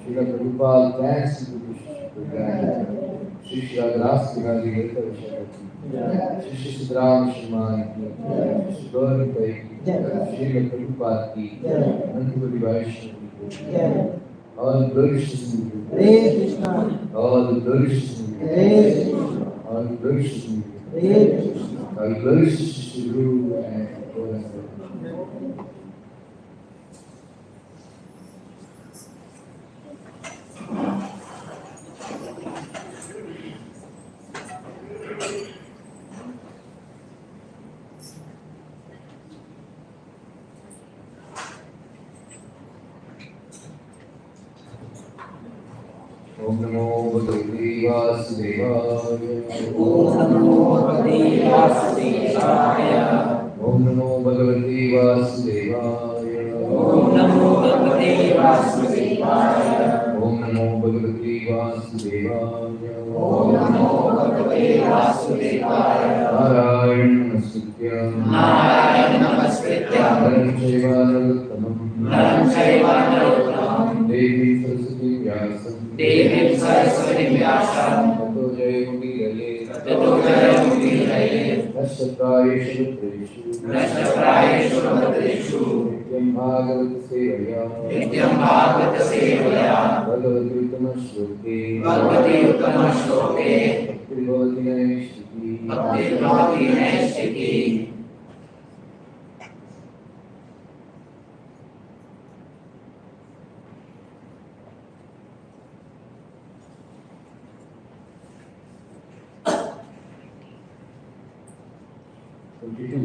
Srila Prabhupada, thanks to Krishna. Srila Gras Bihari Srila Siddharama Sharma, Srila Gauri Srila Prabhupada ki, Anantapuri Vaishnava, all the flourishes in you, all the flourishes in you, all the flourishes in you, all the flourishes in you, and all that. Om Namo Bhagavate Vasudevaya. Om Namo Bhagavate Vasudevaya. Om Namo Bhagavate Vasudevaya. Om Namo Bhagavate Vasudevaya. Om Namo Bhagavate Vasudevaya. Om Namo Bhagavate Vasudevaya. Narayana Namaskritya Naram Chaiva Narottamam Devi Saraswati Vyasam Tato Jaya Mudiraye Nashtaprayeshu Bhadreshu Nityam Bhagavata Sevaya भगवति उत्तम श्लोके भक्तिर्भवति नैष्ठिकी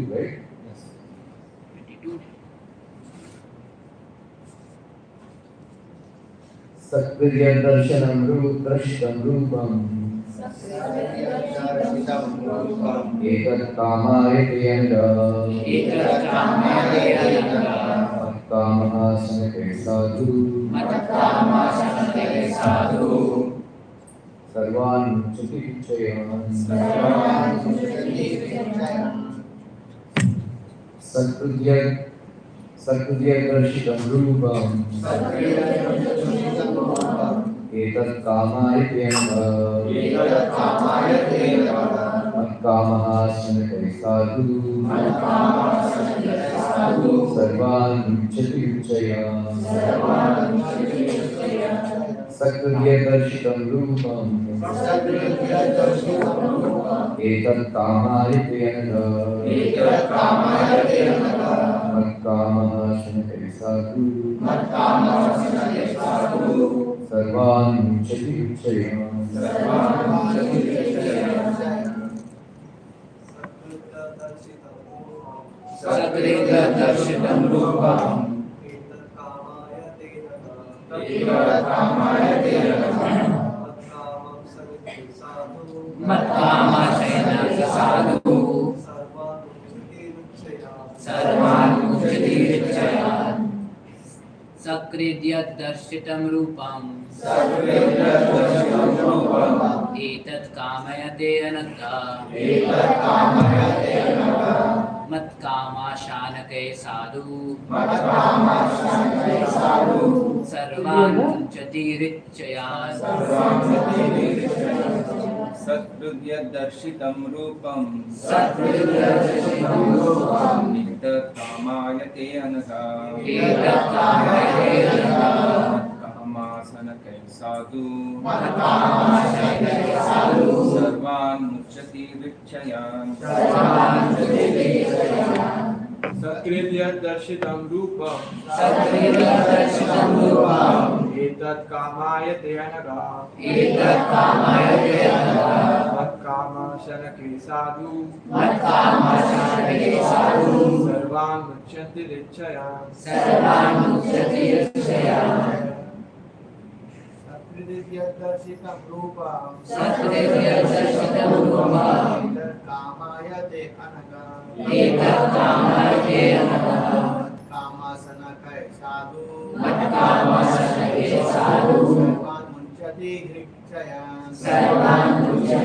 right? Yes. 22. Satvidya darshanam drashtam rupam etat kamayate yanda kamaha sanate sadhu sarvan mucchati vichayan Satvidya darshitam rupam etat kamayate yanda matkamaha sanate sadhu sarvan mucchati vichayan Satvidya darshitam rupam etat kamayate yanda matkamaha sanate sadhu sarvan mucchati vichayan Satvidya darshitam rupam Sakridya darshitam rupam etat kamayate ananta mat kama shanake sadhu sarvan munchati richayan Satvidya darshitam rupam etat kamayate ananta kama sanake sadhu sarvan mucchati vichayan Sakridya darshitam rupam etat kamayate anaga mat kama shanake sadhu sarvan mucchati vichayan Satvidya darshitam rupam etat kamayate anaga kama sanakay sadhu sarvan munchati hrichayan Satvidya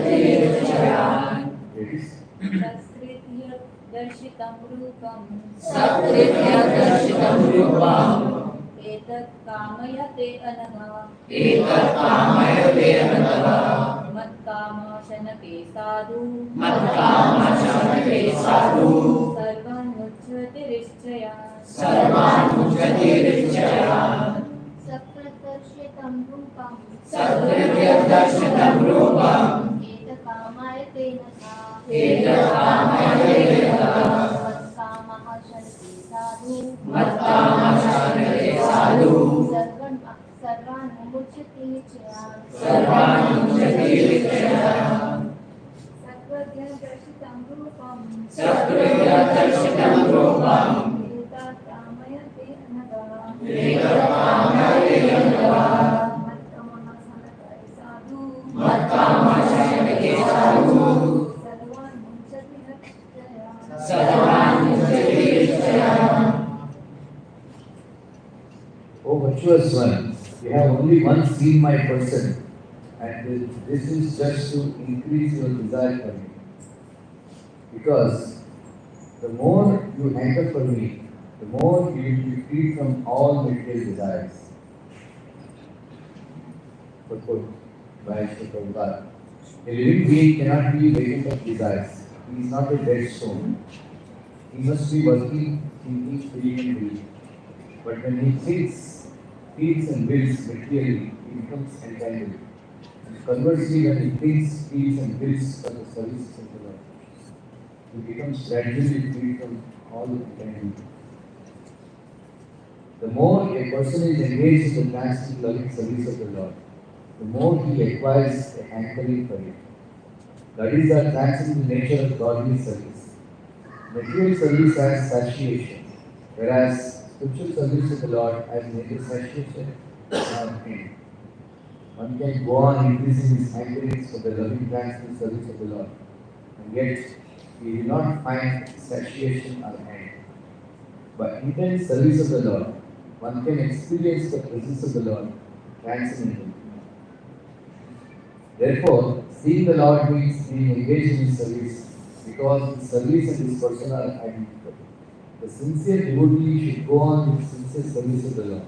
darshitam rupam etat kamayate anaga mat kama shanake sadhu sarvan mucchati richayan Satvidarshitam rupam etat kamayate matkamaha shanake sadhu sarvan mucchati vichayan Satvidarshitam rupam etat kamayate anaga matkamaha shanake sadhu sarvan mucchati vichayan Oh virtuous one, you have only once seen my person and this is just to increase your desire for me. Because the more you hanker for me, the more you will be free from all material desires. Purport by Hare Prabhupada. A living being cannot be vacant of desires. He is not a dead stone. He must be working, thinking, feeling and doing. But when he thinks, feels and builds materially, he becomes entangled. And conversely, when he thinks, feels, and builds for the services of the Lord, he becomes gradually free from all entanglement. The more a person is engaged in the constant loving service of the Lord, the more he acquires a hankering for it. That is the transcendental nature of godly service. Material service has satiation, whereas spiritual service of the Lord has neither satiation nor pain. One can go on increasing his hankerings for the loving transcendental service of the Lord, and yet he will not find satiation or end. By intense service of the Lord, one can experience the presence of the Lord transcendently. Therefore, seeing the Lord means being engaged in His service, because His service and His person are identical. The sincere devotee should go on with sincere service of the Lord.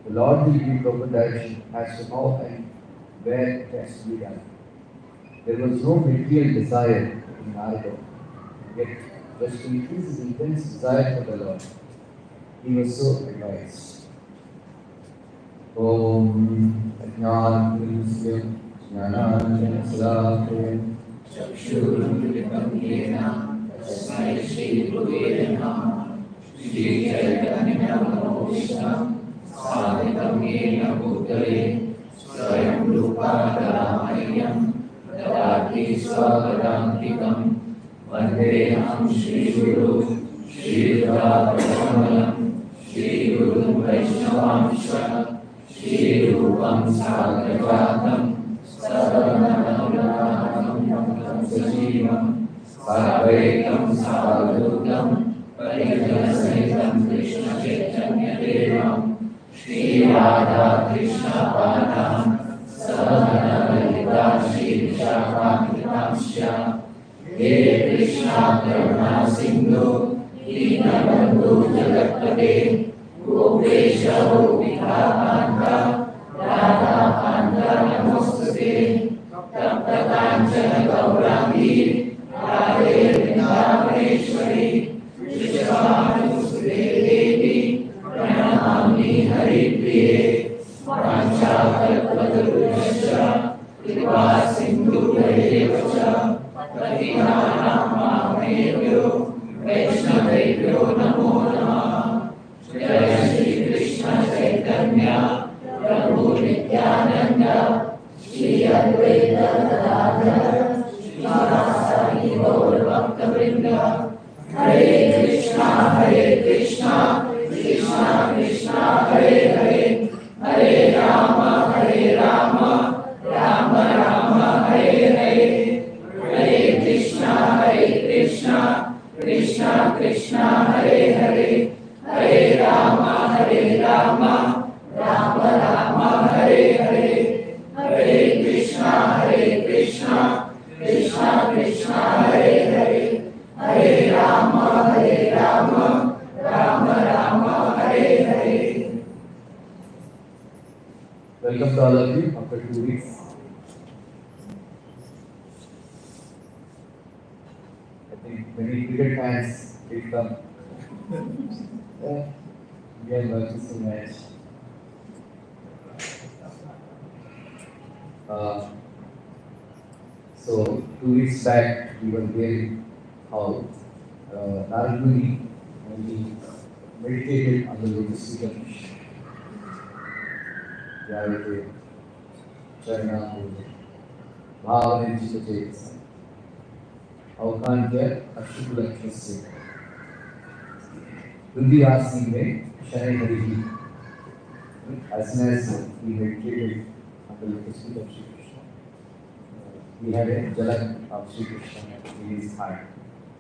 The Lord will give proper direction as to how and where it has to be done. There was no material desire in Narada, yet just to increase his intense desire for the Lord, he was so advised. Om Ajnana Jnananjana चक्षुरुन्मिलितं येन तस्मै श्रीगुरुवे नमः श्री चैतन्यमनोभीष्टं स्थापितं येन भूतले स्वयं रूपा तदामह्यं ददाति स्वपदान्तिकं वन्देऽहं श्रीगुरु श्रीयुतापदकमलं श्रीगुरुं वैष्णवांश्च श्रीरूपं साग्रजातं सजीवं साद्वैतं सावधूतं परिजनसहितं कृष्णचैतन्यदेवं श्रीराधा कृष्णपादान् सहगणललिता श्रीविशाखान्वितांश्च हे कृष्णा करुणा सिन्धु दीनबन्धु जगत्पते गोपेश गोपिकान्ता राधाकान्ता नमोस्तुते तप्तकाञ्चन गौराङ्गी राधे वृन्दावनेश्वरी विश्वानुसुते देवी प्रणमामि हरिप्रिये वाञ्छाकल्पतरुभ्यश्च कृपा सिन्धुभ्येव च पतितानां पावनेभ्यो वैष्णवेभ्यो नमो नमः जय श्री कृष्ण चैतन्य प्रभु नित्यानंद श्री अद्वैत गदाधर श्रीवासादि गौर भक्तवृंद हरे Krishna Krishna Krishna Hare Hare Hare Ram Ram Ram Hare Hare Hare Krishna Krishna Krishna Hare Hare Hare Ram Ram Ram Hare Hare Hare Krishna Krishna Krishna Hare Hare Hare Ram Ram Ram Hare Hare. Welcome to all of you after 2 weeks. I think many cricket fans did come. Again, versus the match. So 2 weeks back, we were hearing how Narada Muni, when he meditated on the lotus feet of Krishna, Jayate, Charana, Bhavane Chitta Aukantya Ashukulaksha Vindhyasi में शरण Hari as soon as he meditated on the lotus feet of Shri Krishna, he had a jhanak of Shri Krishna in his heart.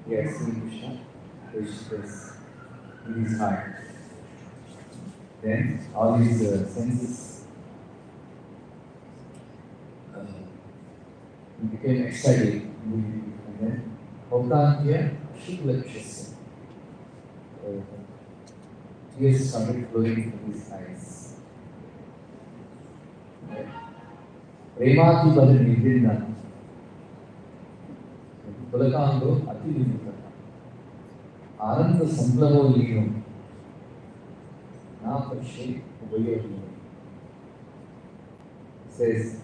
He had seen Krishna face to face in his heart. Then all his senses he became excited, and then Aukantya Ashukulaksha. Tears started flowing from his eyes. Premati was Nidina. Pulakando Ati Nidina. Ananda Samplavo Lino. Now for shape Ubayavino. says,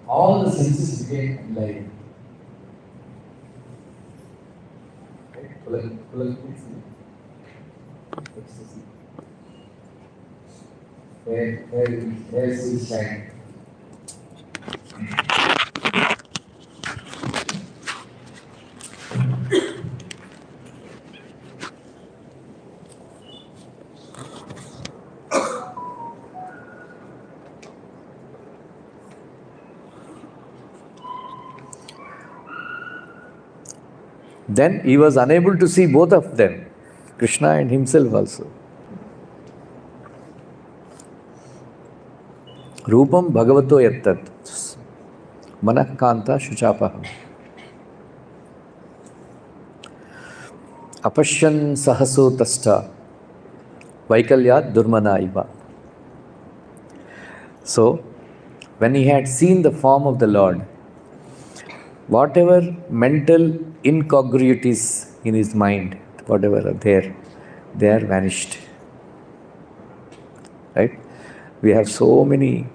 all the senses became enlightened. Right? Ecstasy. Where is his stand? Then he was unable to see both of them, Krishna and himself also. Rupam Bhagavato Yattat Manah Kanta Shuchapaham Apashyan Sahaso Tasta Vaikalyat Durmana Iva. So, when he had seen the form of the Lord, whatever mental incongruities in his mind, whatever are there, they are vanished. Right? We have so many,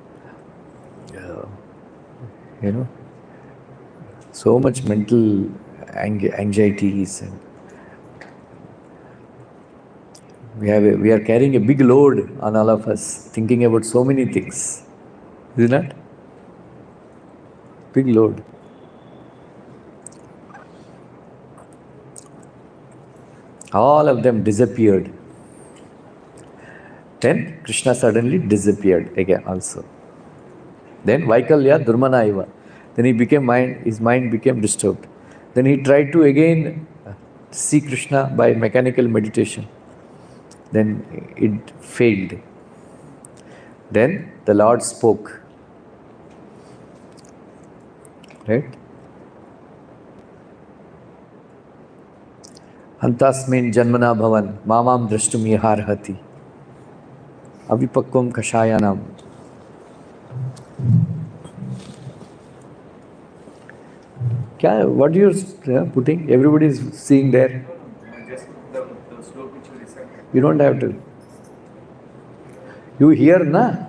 so much mental anxieties, and we are carrying a big load on all of us, thinking about so many things. Isn't it? Big load. All of them disappeared. Then Krishna suddenly disappeared again also. Then Vaikalya Durmanaiva. Then he became his mind became disturbed. Then he tried to again see Krishna by mechanical meditation. Then it failed. Then the Lord spoke. Right? Antasmin janmana bhavan mamam drashtum yaharhati avipakvam kashayanam. What you are putting? Everybody is seeing there. Just the slope which you recited. You don't have to. You hear, na?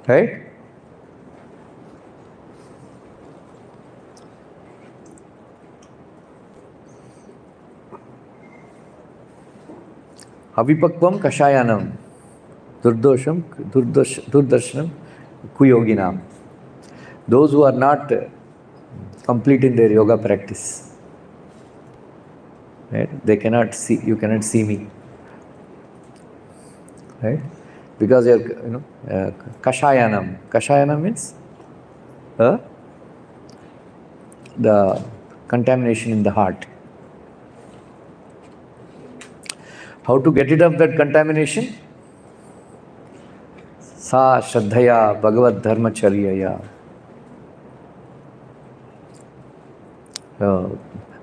Right? Avipakvam kashayanam durdarshanam kuyoginam. Those who are not complete in their yoga practice, right? They cannot see, you cannot see me, right? Because you are, kashayanam. Kashayanam means the contamination in the heart. How to get rid of that contamination? Sa Shraddhaya Bhagavad Dharmacharyaya.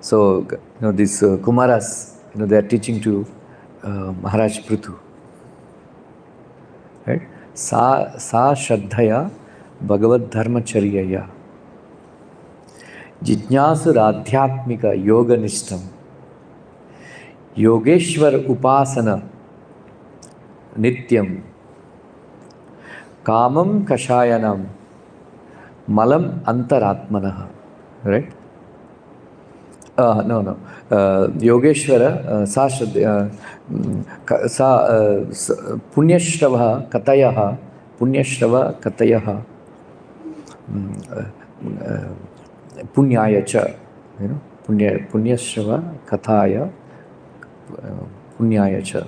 So, these Kumaras, they are teaching to Maharaj Prithu. Right? Sa Shraddhaya Bhagavad Dharmacharyaya. Jijnasur Adhyatmika Yoga Nishtam. Yogeshwar Upasana Nityam. Kamam Kashayanam Malam Antaratmanaha. Right? No. Yogeshwara Punyashrava Katayaha Punyaya cha. Punyashrava Kataya Punyaya cha.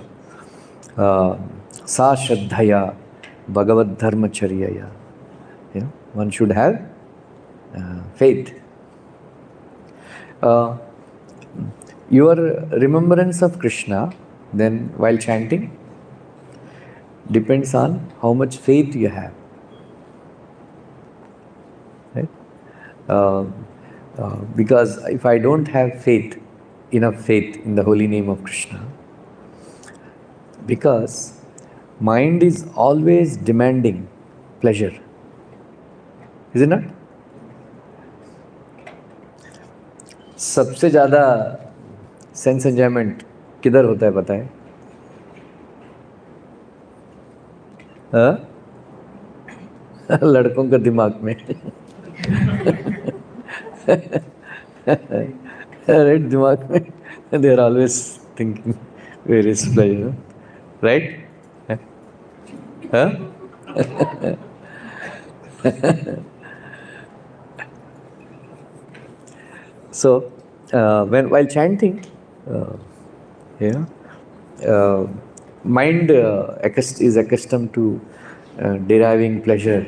Sa Shraddhaya Bhagavad Dharmacharyaya. One should have faith. Your remembrance of Krishna, then while chanting, depends on how much faith you have. Right? Because if I don't have faith, enough faith in the holy name of Krishna, because mind is always demanding pleasure, is it not? सबसे ज़्यादा sense enjoyment किधर होता है पता है? लड़कों का दिमाग में right, दिमाग में they are always thinking various pleasure, right? Huh? So, while chanting, uh, you know, mind is accustomed to deriving pleasure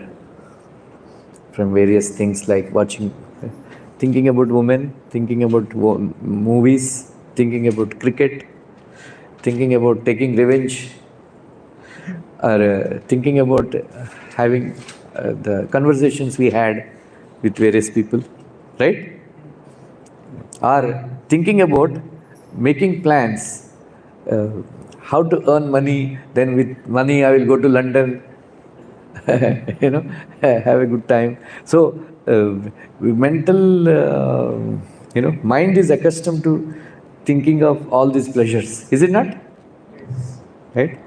from various things like watching, thinking about women, thinking about movies, thinking about cricket, thinking about taking revenge, or thinking about having the conversations we had with various people, right? Or thinking about making plans, uh, how to earn money, then with money I will go to London, have a good time. So, mind is accustomed to thinking of all these pleasures, is it not? Right?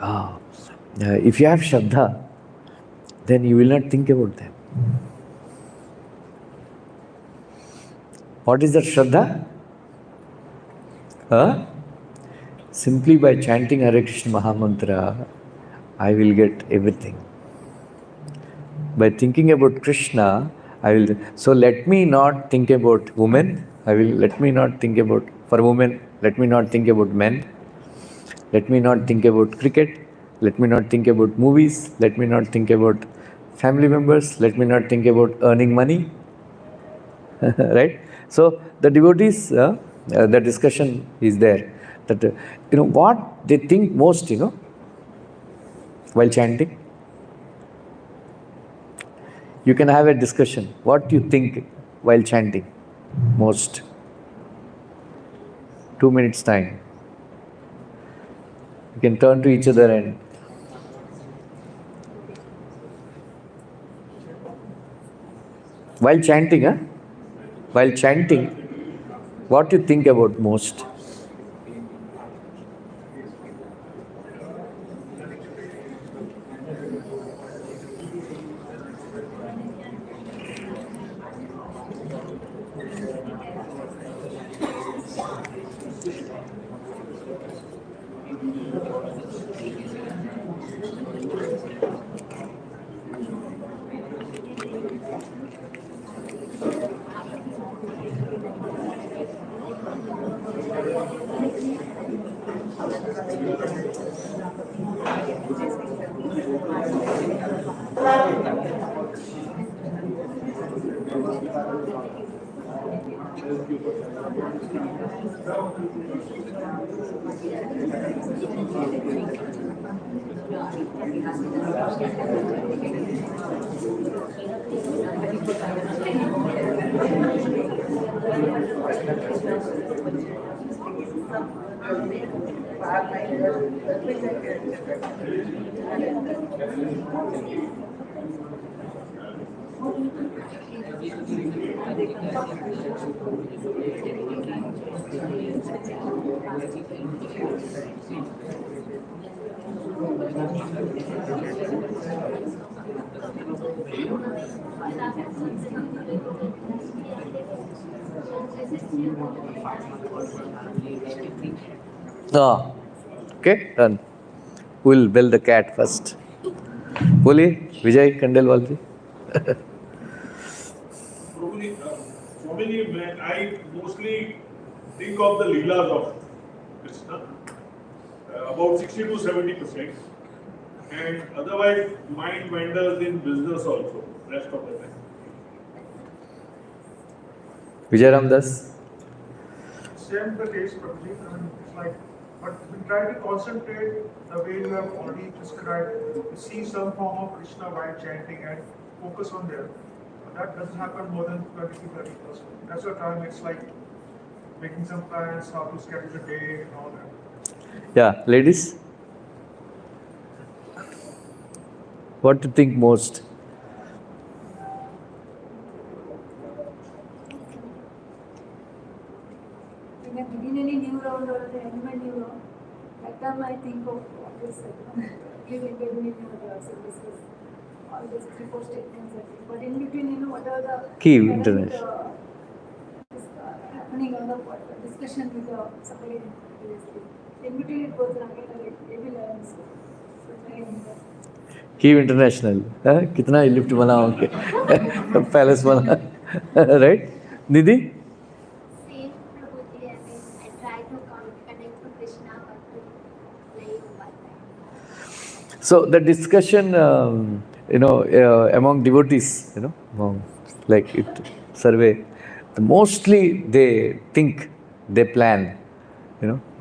Ah, if you have Shraddha, then you will not think about them. What is that Shraddha? Simply by chanting Hare Krishna Mahamantra, I will get everything. By thinking about Krishna, I will. So let me not think about women. Let me not think about, for women, let me not think about men. Let me not think about cricket. Let me not think about movies. Let me not think about family members. Let me not think about earning money. Right? So the devotees, the discussion is there that what they think most, while chanting. You can have a discussion. What you think while chanting most? 2 minutes time. You can turn to each other and while chanting, While chanting, what you think about most? Ah, okay, done. Who will bell the cat first? Boli, Vijay Khandelwal ji. Prabhuji, Swamiji, when I mostly think of the Leelas of Krishna, about 60 to 70%, and otherwise mind wanders in business also, rest of the time. Vijay Ramdas. Same the case, Prabhuji. It's like, but we try to concentrate the way you have already described, to see some form of Krishna while chanting and focus on there. That doesn't happen more than 20 to 30%. That's the time it's like making some plans, how to schedule the day and all that. Yeah, ladies. What to think most? When I begin any new round or the end of a new round, that time I think of what is living the new services. all these 3-4 statements, but in between, whatever the Key current, international. happening on the discussion with somebody previously. In between it goes again, every lines. Kiev International. कितना lift बना होंगे palace बना right Nidhi Same Prabhuji, I mean, I try to connect to Krishna, but playing one time. so the discussion among devotees like it survey mostly they think they plan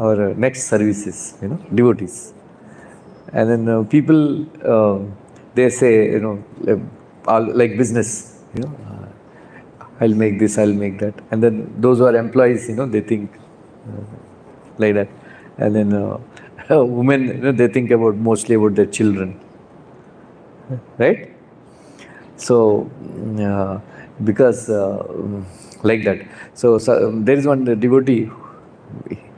our next services devotees and then people they say all like business I'll make this, I'll make that, and then those who are employees they think like that, and then women they think mostly about their children, right? So because like that, so there is one devotee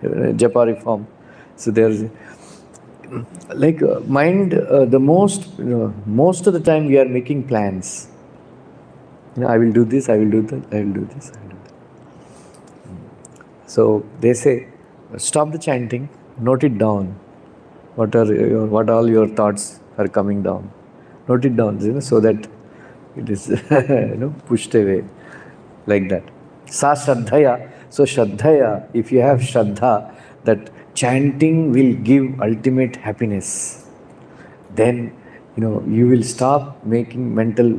Japari form, so there's like mind the most of the time we are making plans. I will do this, I will do that, I will do this, I will do that. So they say, stop the chanting, note it down. What all your thoughts are coming down. Note it down, so that it is pushed away like that. Sa Shraddhaya. So Shraddhaya, if you have Shraddha, that chanting will give ultimate happiness, then you will stop making mental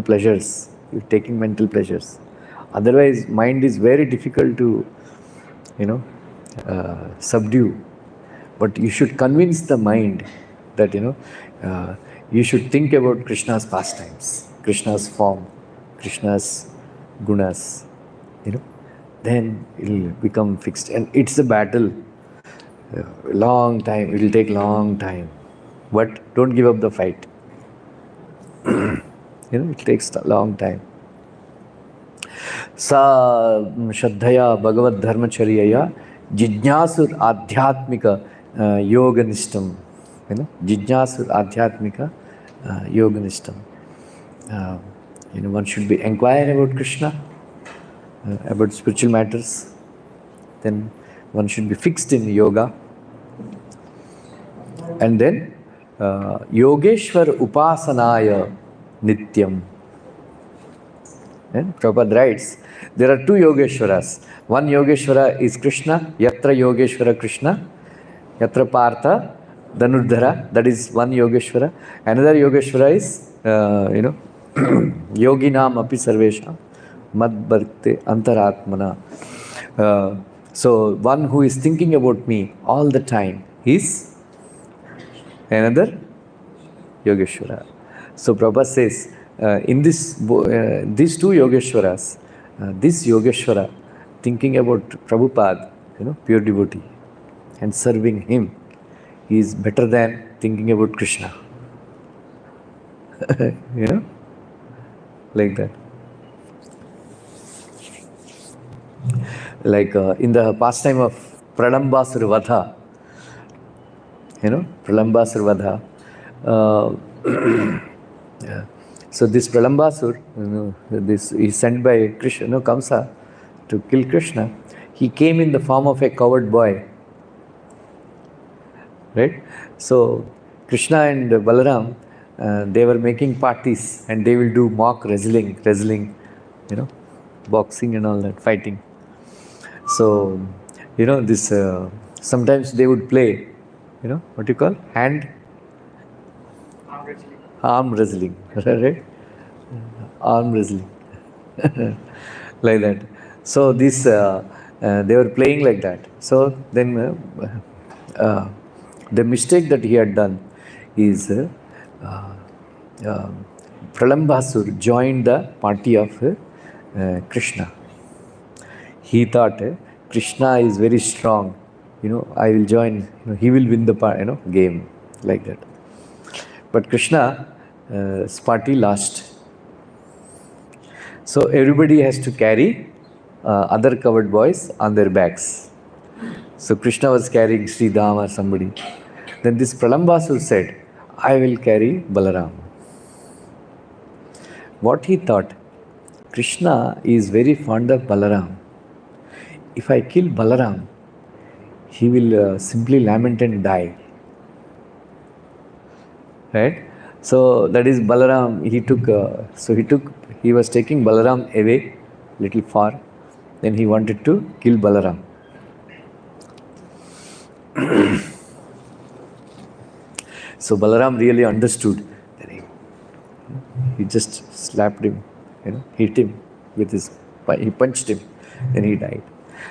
pleasures. You're taking mental pleasures. Otherwise, mind is very difficult to subdue. But you should convince the mind that you should think about Krishna's pastimes, Krishna's form, Krishna's gunas. Then it will become fixed, and it's a battle. Long time. It will take long time, but don't give up the fight. It takes a long time. Sa Shraddhaya Bhagavad Dharmacharya Jijnasur Adhyatmika Yoganishtam. Jijnasur Adhyatmika Yoganishtam. One should be inquiring about Krishna, about spiritual matters. Then one should be fixed in yoga. And then Yogeshwar Upasanaya Nityam. And Prabhupada writes, there are two Yogeshwaras. One Yogeshwara is Krishna, Yatra Yogeshwara Krishna, Yatra Partha Dhanurdhara, that is one Yogeshwara. Another Yogeshwara is, Yoginam Api Sarvesha Mad Bhakti Antaratmana. So one who is thinking about me all the time is another Yogeshwara. So Prabhupada says, in this these two Yogeshwaras, this Yogeshwara thinking about Prabhupada, pure devotee, and serving him is better than thinking about Krishna. Like that. Like in the pastime of Pralambasur Vadha, Pralambasur Vadha. Yeah. So this Pralambasur, this is sent by Krishna, Kamsa, to kill Krishna. He came in the form of a coward boy, right? So Krishna and Balaram, they were making parties, and they will do mock wrestling, boxing and all that, fighting. So this sometimes they would play, what you call arm wrestling, right? Arm wrestling, like that. So this they were playing like that. So then the mistake that he had done is Pralambasur joined the party of Krishna. He thought Krishna is very strong. I will join. He will win the game, like that. But Krishna's party lost. So everybody has to carry other covered boys on their backs. So Krishna was carrying Sri Dham or somebody. Then this Pralambasur said, I will carry Balaram. what he thought, Krishna is very fond of Balaram. If I kill Balaram, he will simply lament and die. Right? So that is Balaram. He was taking Balaram away little far. Then he wanted to kill Balaram. So Balaram really understood. Then he just slapped him, hit him with his, he punched him, then he died.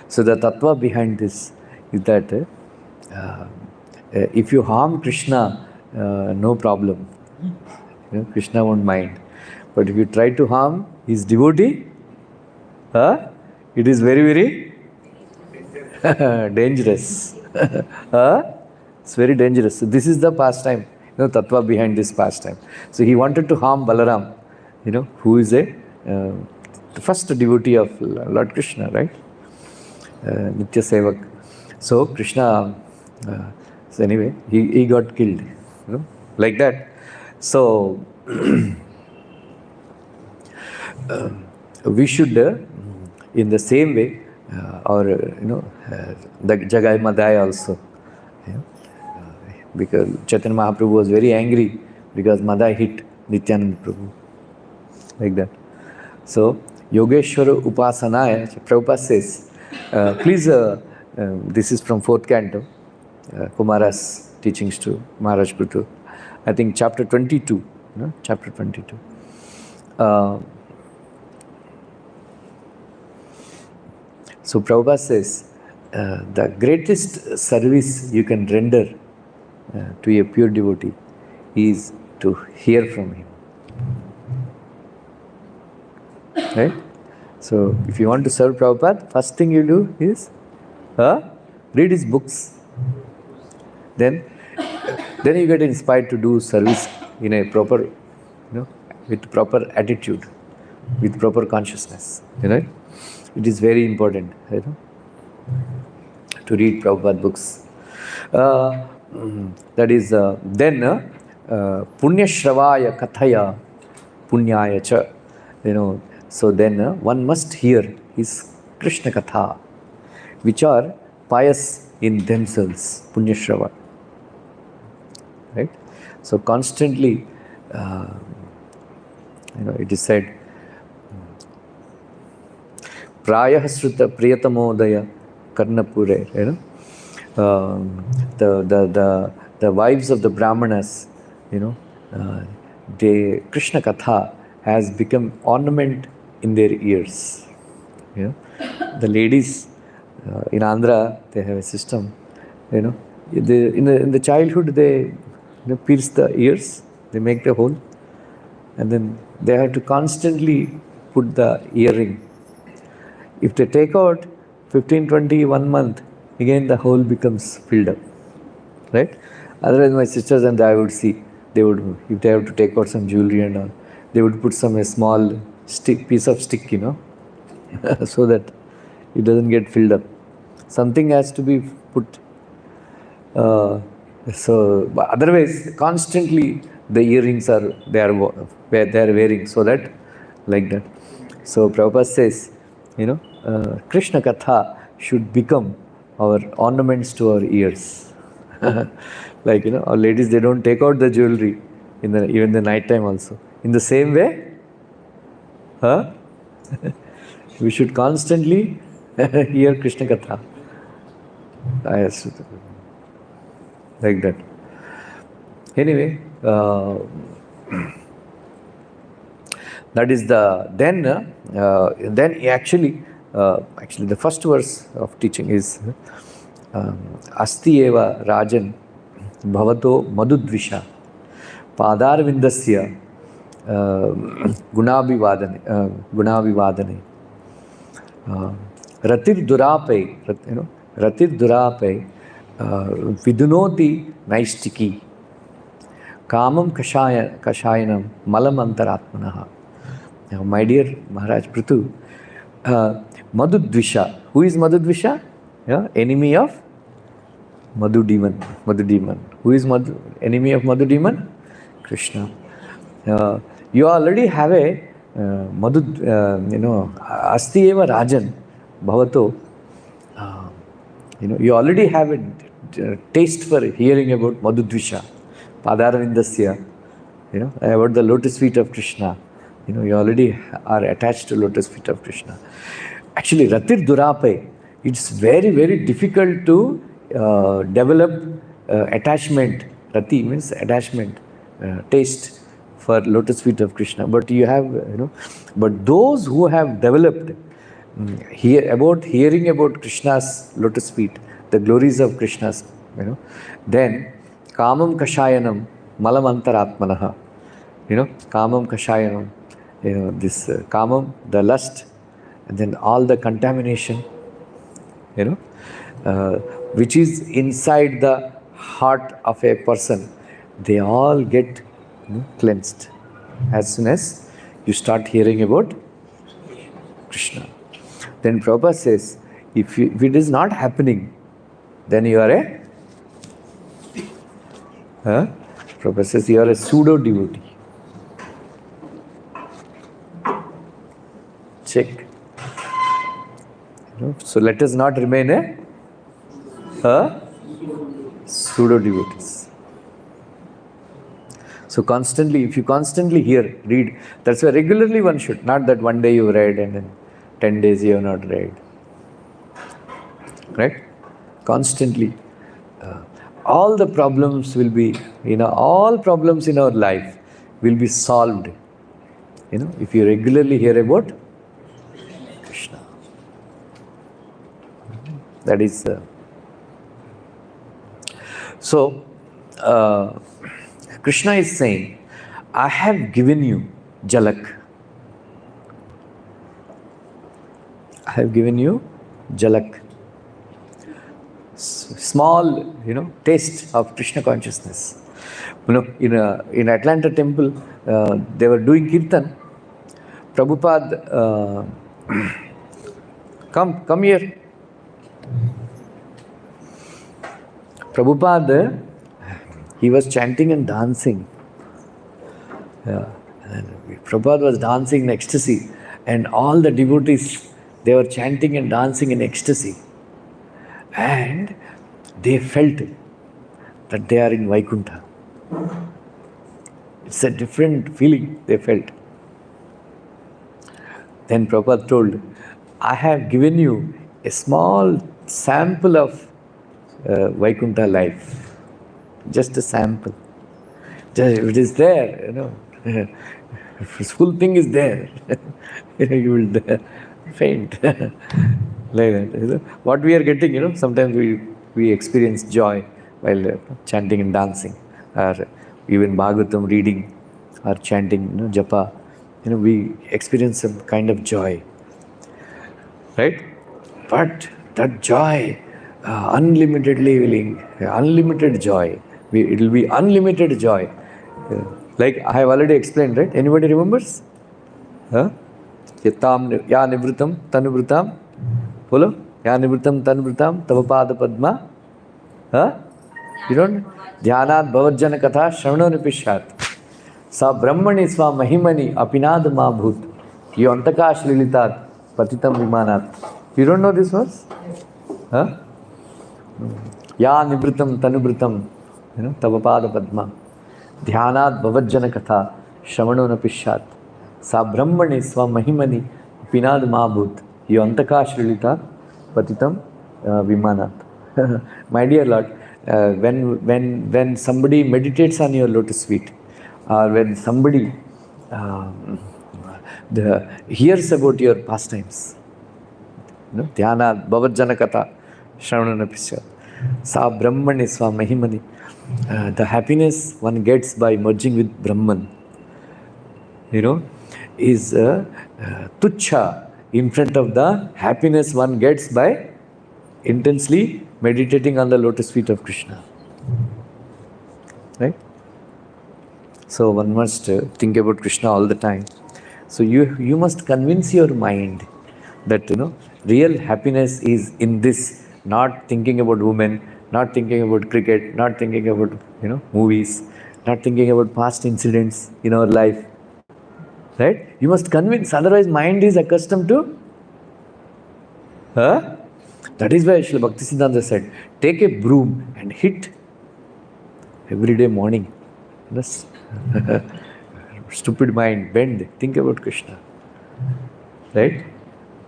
So the tattva behind this is that if you harm Krishna, no problem. Krishna won't mind. But if you try to harm his devotee, it is very, very dangerous. It's very dangerous. So this is the pastime, tattva behind this pastime. So he wanted to harm Balaram, who is the first devotee of Lord Krishna, right? Nitya Sevak. So Krishna, so anyway, he got killed, like that. So we should, in the same way, the Jagai Madai also, because Chaitanya Mahaprabhu was very angry because Madai hit Nityananda Prabhu, like that. So Yogeshwara Upasanaya, Prabhupada says, please, this is from 4th canto, Kumara's teachings to Maharaj Prutu, I think chapter 22, chapter 22. So Prabhupada says, the greatest service you can render to a pure devotee is to hear from him. Right? So if you want to serve Prabhupada, first thing you do is read his books. Then you get inspired to do service in a proper, with proper attitude, with proper consciousness. It is very important, to read Prabhupada books. That is, then Punya Shravaya Kathaya Punyaya Cha. So then one must hear his Krishna Katha, which are pious in themselves, Punya Shrava. Right? So constantly, it is said, Prayah Sruta Priyatamodaya Karnapure, the wives of the Brahmanas, Krishna Katha has become ornament in their ears. The ladies in Andhra, they have a system, in the childhood they pierce the ears, they make the hole, and then they have to constantly put the earring. If they take out 15, 20, 1 month, again the hole becomes filled up, right? Otherwise my sisters and I would see, they would, if they have to take out some jewelry and all, they would put a small piece of stick, so that it doesn't get filled up. Something has to be put. So otherwise, constantly the earrings they are wearing, so that, like that. So Prabhupada says, Krishna Katha should become our ornaments to our ears. Like, our ladies, they don't take out the jewelry even the night time also. In the same way, we should constantly hear Krishna Katha. Like that. Anyway, that is then actually the first verse of teaching is Asti eva Rajan Bhavato Madhudvisha Padarvindasya Gunabhivadane Ratir Durape Vidunoti Naistiki Kamam Kashayanam Malam Antaratmanaha. Now, my dear Maharaj Prithu, Madhudvisha. Who is Madhudvisha? Enemy of Madhu demon. Who is enemy of Madhu demon? Krishna. You already have a Madhu, Asti eva Rajan, Bhavato, you already have a taste for hearing about Madhudvisha, Padarvindasya, about the lotus feet of Krishna. You already are attached to lotus feet of Krishna. Actually, Ratir Durape, it's very, very difficult to develop attachment. Rati means attachment, taste for lotus feet of Krishna. But you have, but those who have developed hearing about Krishna's lotus feet, the glories of Krishna's, then Kamam Kashayanam Malam Antaratmanaha, Kamam Kashayanam, this Kamam, the lust, and then all the contamination, which is inside the heart of a person, they all get cleansed as soon as you start hearing about Krishna. Then Prabhupada says, if it is not happening, then you are a Prabhupada says you are a pseudo devotee. Check. So let us not remain a pseudo devotees. So constantly, if you constantly read, that's why regularly one should, not that one day you read and then 10 days you have not read. Right? Constantly. All the problems will be, all problems in our life will be solved, if you regularly hear about Krishna. That is, so Krishna is saying, I have given you Jalak. I have given you Jalak. Small, taste of Krishna consciousness. In Atlanta temple, they were doing kirtan. Prabhupada, come here. Prabhupada, he was chanting and dancing. And Prabhupada was dancing in ecstasy, and all the devotees, they were chanting and dancing in ecstasy. And they felt that they are in Vaikuntha. It's a different feeling they felt. Then Prabhupada told, I have given you a small sample of Vaikuntha life. Just a sample. It is there, If full thing is there, you will faint. Like that. What we are getting, sometimes we experience joy while chanting and dancing, or even Bhagavatam reading or chanting, japa. We experience some kind of joy, right? But that joy, unlimitedly willing, unlimited joy. It will be unlimited joy. Like I have already explained, right? Anybody remembers? Yatam ya nivritam tanuvritam. Follow? Ya nivritam tanuvritam tavapada padma. You don't? Dhyanat bhavajjana katha shravano nipishat. Sa brahmani sva mahimani apinad ma bhut. Yontaka shlilitat patitam vimanat. You don't know this verse? Ya nivritam tanuvritam. Tavapada padma. Dhyanat bhavajjana katha shravano nipishat. Sa brahmani sva mahimani apinad ma bhut. Yontaka shlilitat patitam vimanat. My dear Lord, when somebody meditates on your lotus feet, or when somebody hears about your pastimes, Dhyana Bhavajjana Katha Shravanana Pisya, Sa Brahmani Swa Mahimani, the happiness one gets by merging with Brahman, is tuchha in front of the happiness one gets by intensely meditating on the lotus feet of Krishna. Right? So one must think about Krishna all the time. So you must convince your mind that real happiness is in this, not thinking about women, not thinking about cricket, not thinking about movies, not thinking about past incidents in our life. Right? You must convince, otherwise mind is accustomed to. That is why Srila Bhaktisiddhanta said, take a broom and hit every day morning. Yes. Stupid mind, bend, think about Krishna. Right?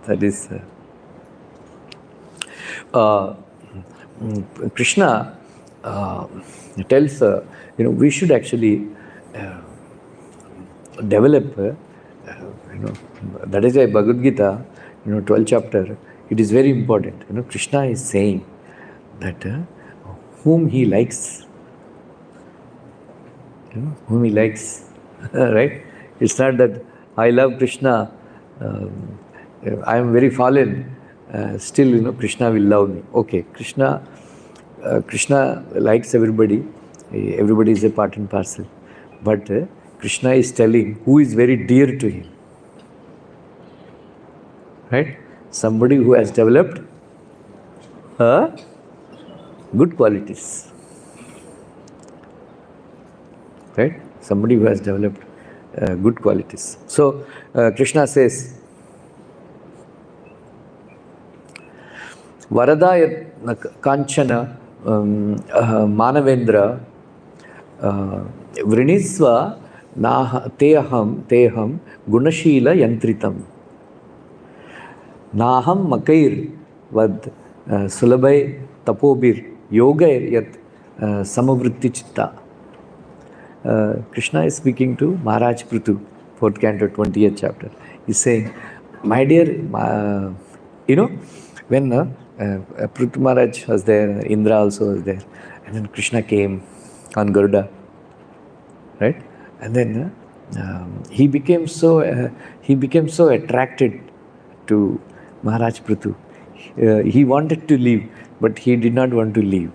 That is. Krishna tells, we should actually develop, that is why Bhagavad Gita, 12th chapter, it is very important. Krishna is saying that whom he likes, whom he likes, right? It's not that I love Krishna, I am very fallen, still, Krishna will love me. Okay, Krishna likes everybody, everybody is a part and parcel. But Krishna is telling who is very dear to him. Right? Somebody who has developed good qualities. Right? Somebody who has developed good qualities. So, Krishna says, Varadaya Kanchana Manavendra Vrinisva Teham Gunashila Yantritam Naham Makair Vad Sulabhay Tapobir Yogair Yat Samavritti Chitta. Krishna is speaking to Maharaj Prithu, 4th canto, 20th chapter. He is saying, my dear, when Prithu Maharaj was there, Indra also was there, and then Krishna came on Garuda, right? And then he became so attracted to Maharaj Prithu. He wanted to leave, but he did not want to leave.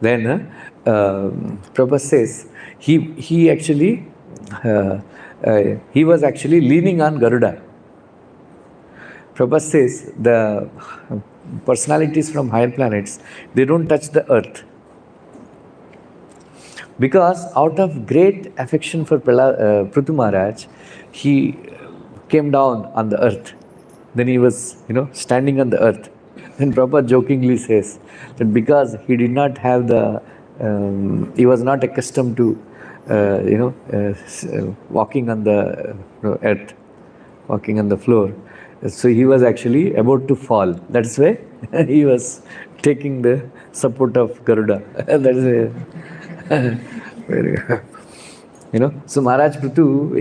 Then Prabhupada says he actually he was actually leaning on Garuda. Prabhupada says the personalities from higher planets, they don't touch the earth. Because out of great affection for Prithu Maharaj, he came down on the earth. Then he was, standing on the earth. Then Prabhupada jokingly says that because he did not have he was not accustomed to, walking on the earth, walking on the floor. So he was actually about to fall. That's why he was taking the support of Garuda. That is very, So Maharaj Prithu,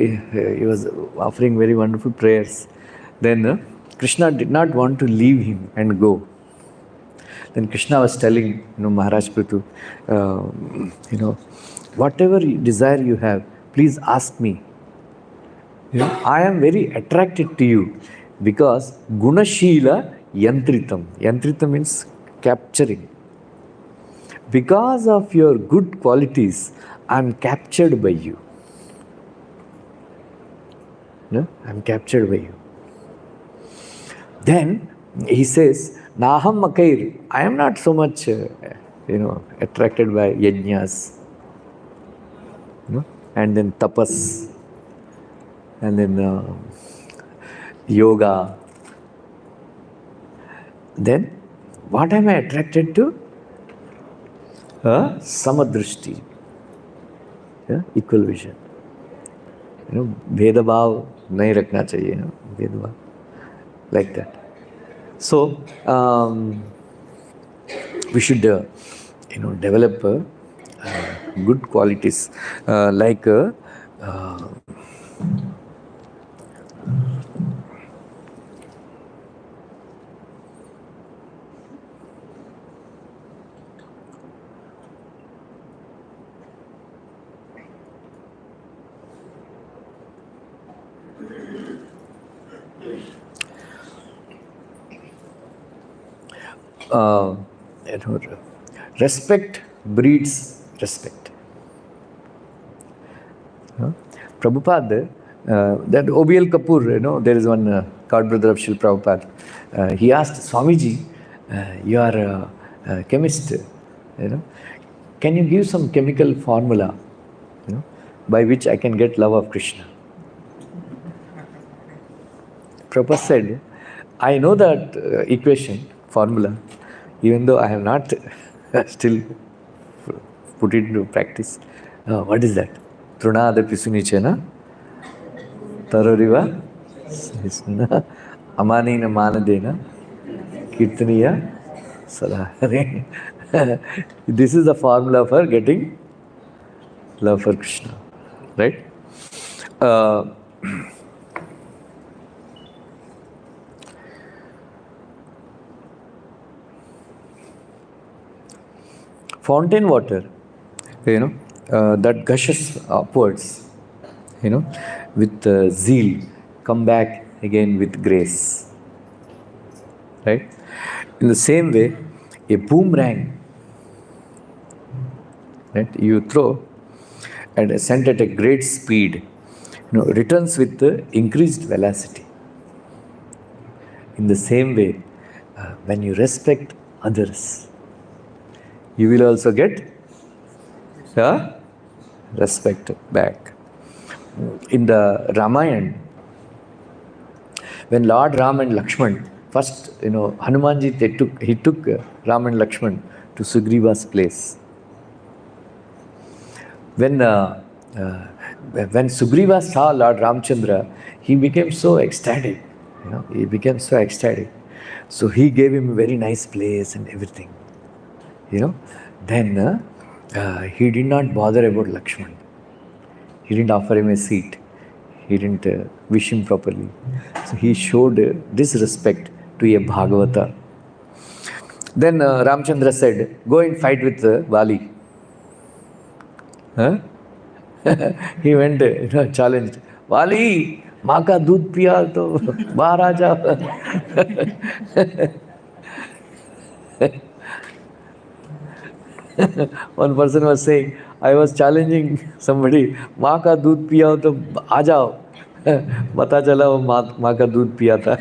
he was offering very wonderful prayers. Then Krishna did not want to leave him and go. Then Krishna was telling, Maharaj Prithu, whatever desire you have, please ask me. I am very attracted to you because Gunashila Yantritam. Yantritam means capturing. Because of your good qualities, I am captured by you. I am captured by you. Then he says, Naham Makair, I am not so much, attracted by yajnas, and then tapas, and then yoga. Then, what am I attracted to? Samadrishti, equal vision. Bhedabhav nahi rakhna chahiye, Bhedabhav, like that. So, we should, develop good qualities like respect breeds respect. Prabhupada, that OBL Kapoor, there is one god brother of Srila Prabhupada. He asked Swamiji, you are a chemist, can you give some chemical formula, by which I can get love of Krishna? Prabhupada said, I know that equation, formula, even though I have not still put it into practice. What is that? Trunada pisunichena, taroriva, amanina manadena, kirtaniya, sadhare. This is the formula for getting love for Krishna, right? Fountain water, that gushes upwards, with zeal, come back again with grace, right? In the same way, a boomerang, right, you throw and sent at a great speed, returns with increased velocity. In the same way, when you respect others, you will also get respect back. In the Ramayana, when Lord Ram and Lakshman, first, Hanumanji, he took Ram and Lakshman to Sugriva's place. When Sugriva saw Lord Ramchandra, he became so ecstatic. So he gave him a very nice place and everything. Then he did not bother about Lakshman. He didn't offer him a seat. He didn't wish him properly. So he showed disrespect to a Bhagavata. Then Ramchandra said, go and fight with Vali. He went, challenged. Vali, माँ का दूध पिया तो बाहर आ जा. One person was saying, I was challenging somebody, माँ का दूध पिया हो तो आ जाओ. पता चला वो माँ का दूध पिया था.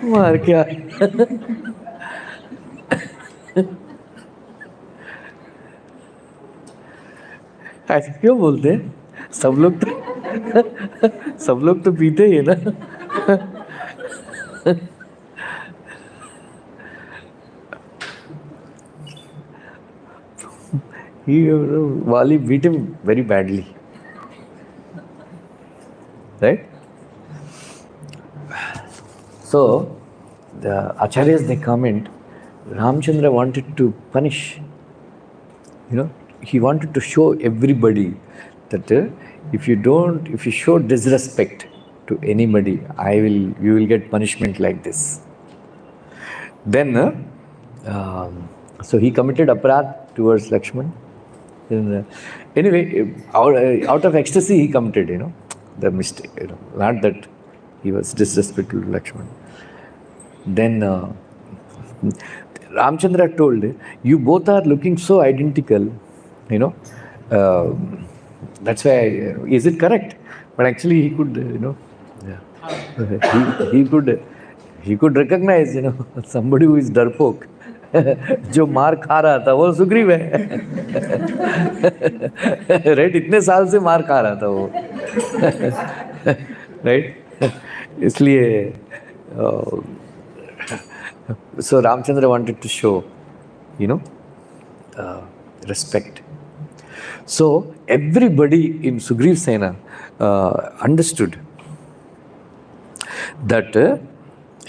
मार क्या. ऐसे क्यों बोलते हैं? सब लोग तो पीते ही है ना. Wali beat him very badly, right? So the acharyas, they comment, Ramchandra wanted to punish. He wanted to show everybody that if you show disrespect to anybody, you will get punishment like this. Then, so he committed aparadh towards Lakshman. Anyway, out of ecstasy he committed, the mistake. Not that he was disrespectful to Lakshman. Then Ramchandra told, you both are looking so identical. That's why, is it correct? But actually he could, he could recognize, somebody who is darpok. जो मार खा रहा था वो सुग्रीव है. Right, इतने साल से मार खा रहा था वो. राइट, इसलिए so Ramchandra wanted to show, respect. So everybody in Sugriv Sena understood that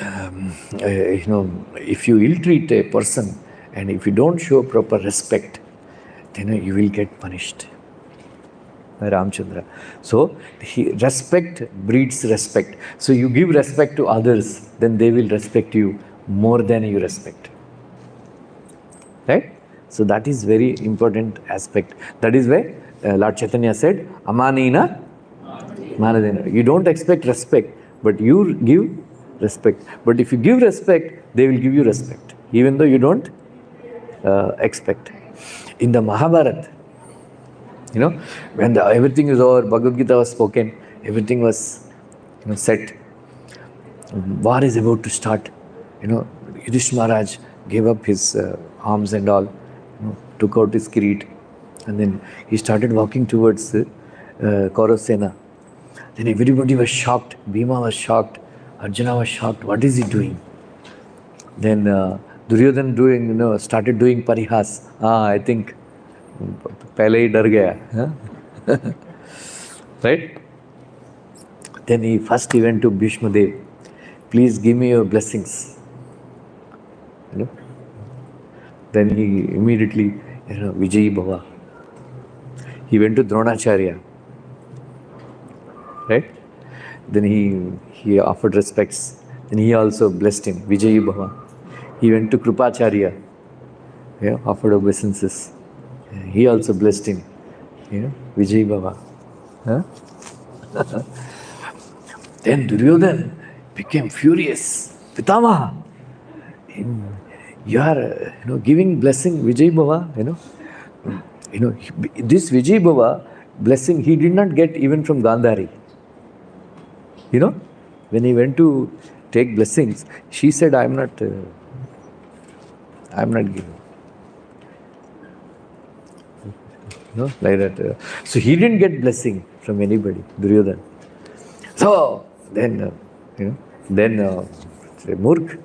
if you ill-treat a person and if you don't show proper respect, then you will get punished. Ramchandra. So respect breeds respect. So you give respect to others, then they will respect you more than you respect. Right? So that is very important aspect. That is why Lord Chaitanya said, Amanina Manadena. You don't expect respect, but you give respect. But if you give respect, they will give you respect, even though you don't expect. In the Mahabharata, when everything is over, Bhagavad Gita was spoken, everything was set. War is about to start. Yudhishthira Maharaj gave up his arms and all, took out his kireet, and then he started walking towards Kaurasena. Then everybody was shocked. Bhima was shocked. Arjuna was shocked. What is he doing? Then Duryodhan started doing parihas. I think पहले ही डर गया. Right? Then he went to Bhishma Dev. Please give me your blessings. Then he immediately, Vijayi Bhava. He went to Dronacharya. Right? Then he offered respects. Then he also blessed him, Vijayi Bhava. He went to Krupacharya. Offered obeisances. He also blessed him, Vijayi Bhava. Then Duryodhan became furious. Pitamaha, you are giving blessing Vijay Bhava, this Vijay Bhava blessing he did not get even from Gandhari. When he went to take blessings, she said, I am not giving. Like that. So he didn't get blessing from anybody, Duryodhan. So then, मूर्ख,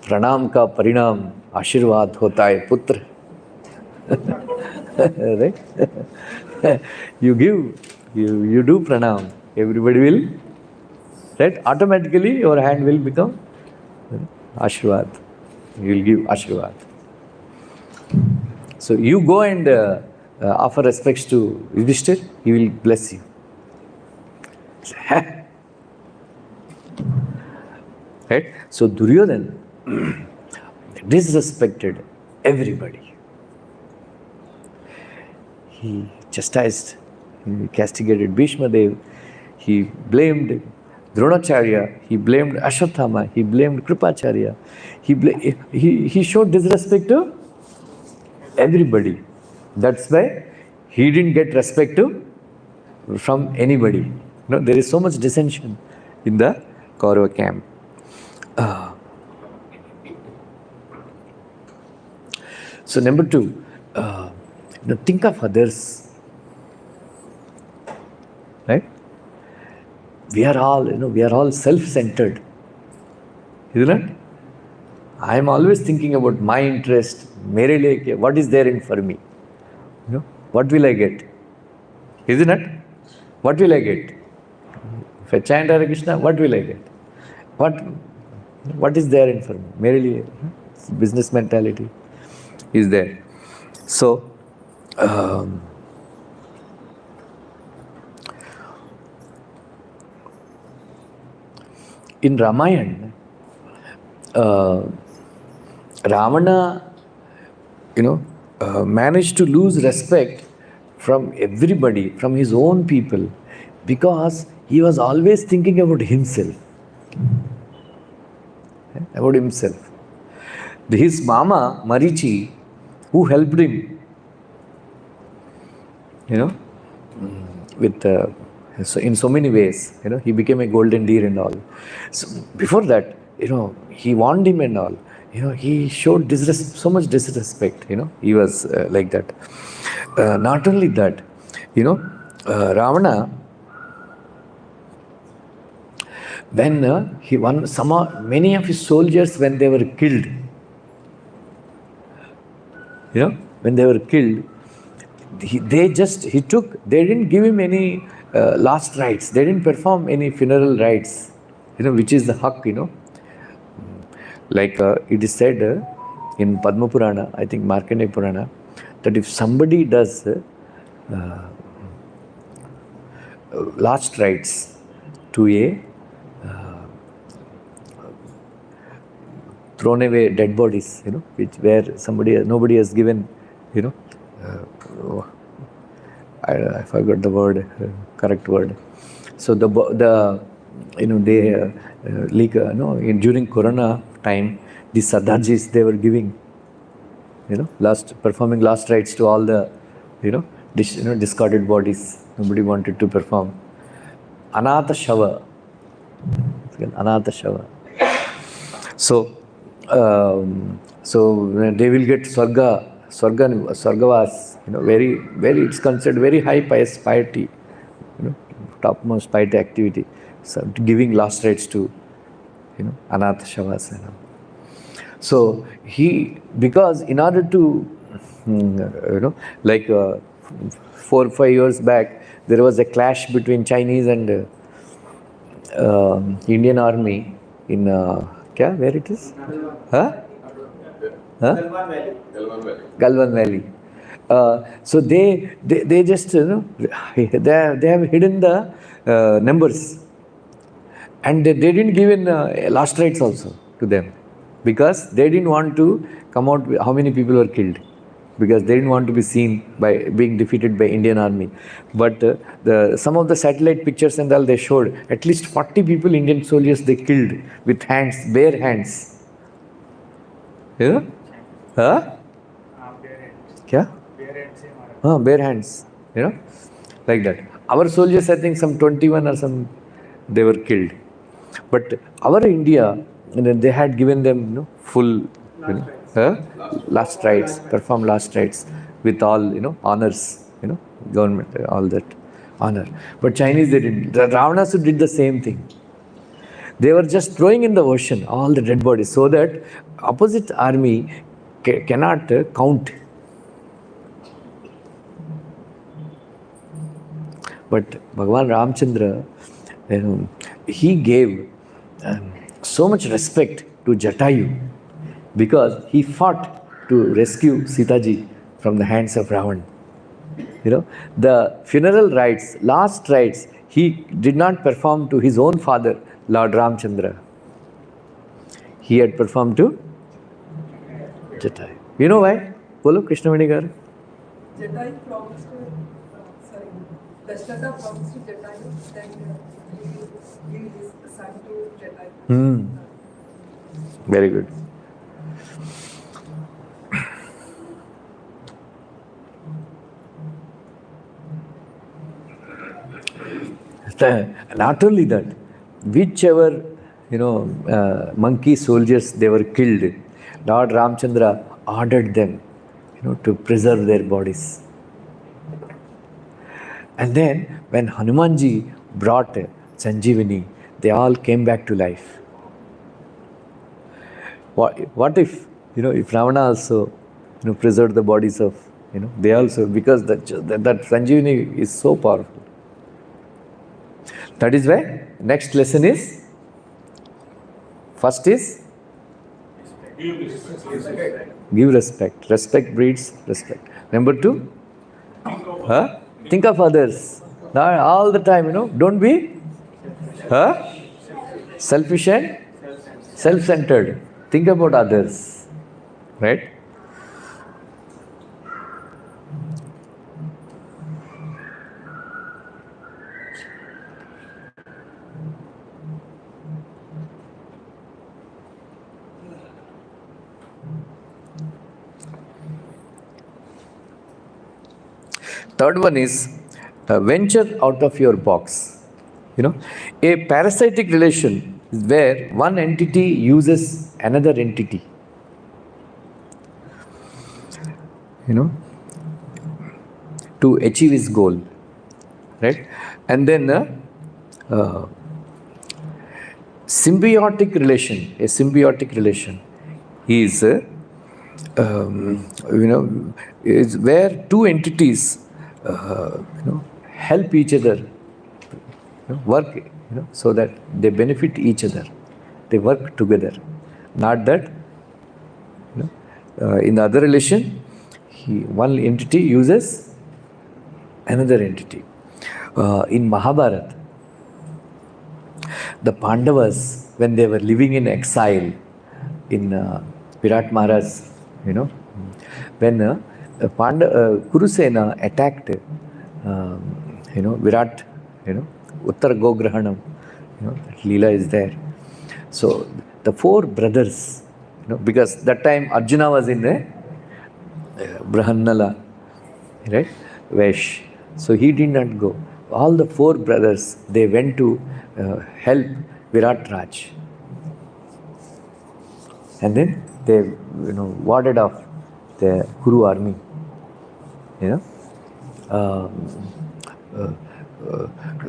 प्रणाम का परिणाम आशीर्वाद होता है पुत्र. Right? You give, you do pranam, everybody will, right? Automatically your hand will become Ashirvad. You will give Ashirvad. So you go and offer respects to Yudhishthir, he will bless you. Right? So Duryodhan disrespected everybody. He chastised, he castigated Bhishma Dev, he blamed Dronacharya, he blamed Ashwatthama, he blamed Kripacharya, he showed disrespect to everybody. That's why he didn't get respect from anybody. There is so much dissension in the Kaurava camp. So number 2, think of others. Right? We are all self-centered. Isn't it? I am always thinking about my interest, mere liye, what is there in for me? What will I get? Isn't it? What will I get? If I chant Hare Krishna, what will I get? What is there in for me? Mere liye, business mentality is there. So, in Ramayana, Ravana, managed to lose respect from everybody, from his own people, because he was always thinking about himself. About himself. His mama, Marichi, who helped him, with so in so many ways, he became a golden deer and all. So before that, he warned him and all. He showed so much disrespect. He was like that. Not only that, Ravana, when many of his soldiers, when they were killed, when they were killed, they didn't give him any last rites. They didn't perform any funeral rites, which is the hak, Like it is said in Padma Purana, I think Markandeya Purana, that if somebody does last rites to a thrown away dead bodies, where nobody has given, I forgot the word, correct word. So during Corona time, the Sardarjis, they were giving, performing last rites to all the, discarded bodies. Nobody wanted to perform. Anatha Shava. Anatha Shava. So they will get Sargavas, very, very, it's considered very high piety, topmost piety activity. So giving last rites to, Anath Shavasana. So because in order to, like 4 or 5 years back, there was a clash between Chinese and Indian army in, where it is? Huh? Galwan Valley. So they just, they have hidden the numbers. And they didn't give in last rites also to them, because they didn't want to come out with how many people were killed, because they didn't want to be seen by being defeated by Indian army. But some of the satellite pictures and all, they showed at least 40 people, Indian soldiers, they killed with hands, bare hands. Yeah? Huh? Kya? Bare hands. Like that. Our soldiers, I think some 21 or some, they were killed. But our India, they had given them full last rites, perform last rites with all honors, government, all that honor. But Chinese, they didn't. The Ravanasur did the same thing. They were just throwing in the ocean all the dead bodies, so that opposite army cannot count. But Bhagavan Ramchandra, he gave so much respect to Jatayu, because he fought to rescue Sitaji from the hands of Ravan. The funeral rites, last rites, he did not perform to his own father, Lord Ramchandra. He had performed to Jatayu. You know why? Bolo, Krishnavani garu. Jatayu promised Dasharatha promised to Jatayu that he will give his son to Jatayu. Very good. Not only that, whichever monkey soldiers they were killed, Lord Ramchandra ordered them to preserve their bodies. And then when Hanumanji brought Sanjeevani, they all came back to life. What if if Ravana also preserved the bodies of they also, because that Sanjeevani is so powerful. That is why next lesson is, first is give respect. Respect breeds respect. Number 2, think of others. Not all the time, don't be selfish and self-centered. Think about others, right? Third one is venture out of your box. A parasitic relation is where one entity uses another entity. To achieve his goal, right? And then a symbiotic relation is is where two entities help each other, work, so that they benefit each other. They work together. Not that in the other relation, one entity uses another entity. In Mahabharata, the Pandavas, when they were living in exile in Virat Maharaj, when Kurusena attacked, Virat, Uttar Gograhanam, that Leela is there. So the 4 brothers, because that time Arjuna was in the Brahannala, right, Vesh. So he did not go. All the 4 brothers, they went to help Virat Raj. And then they, warded off the Kuru army. You know.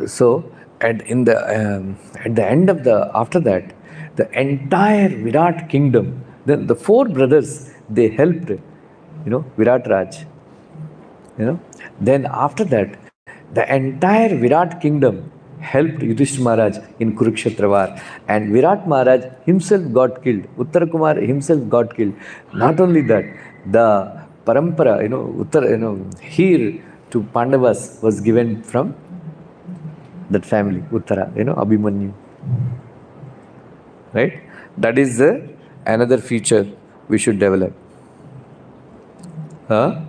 So at the end of after that, the entire Virat kingdom, then the four brothers, they helped, Virat Raj. Then after that, the entire Virat kingdom helped Yudhishthira Maharaj in Kurukshetra war, and Virat Maharaj himself got killed. Uttara Kumar himself got killed. Not only that, the parampara, here to Pandavas was given from that family, Uttara, Abhimanyu. Right? That is another feature we should develop. Huh?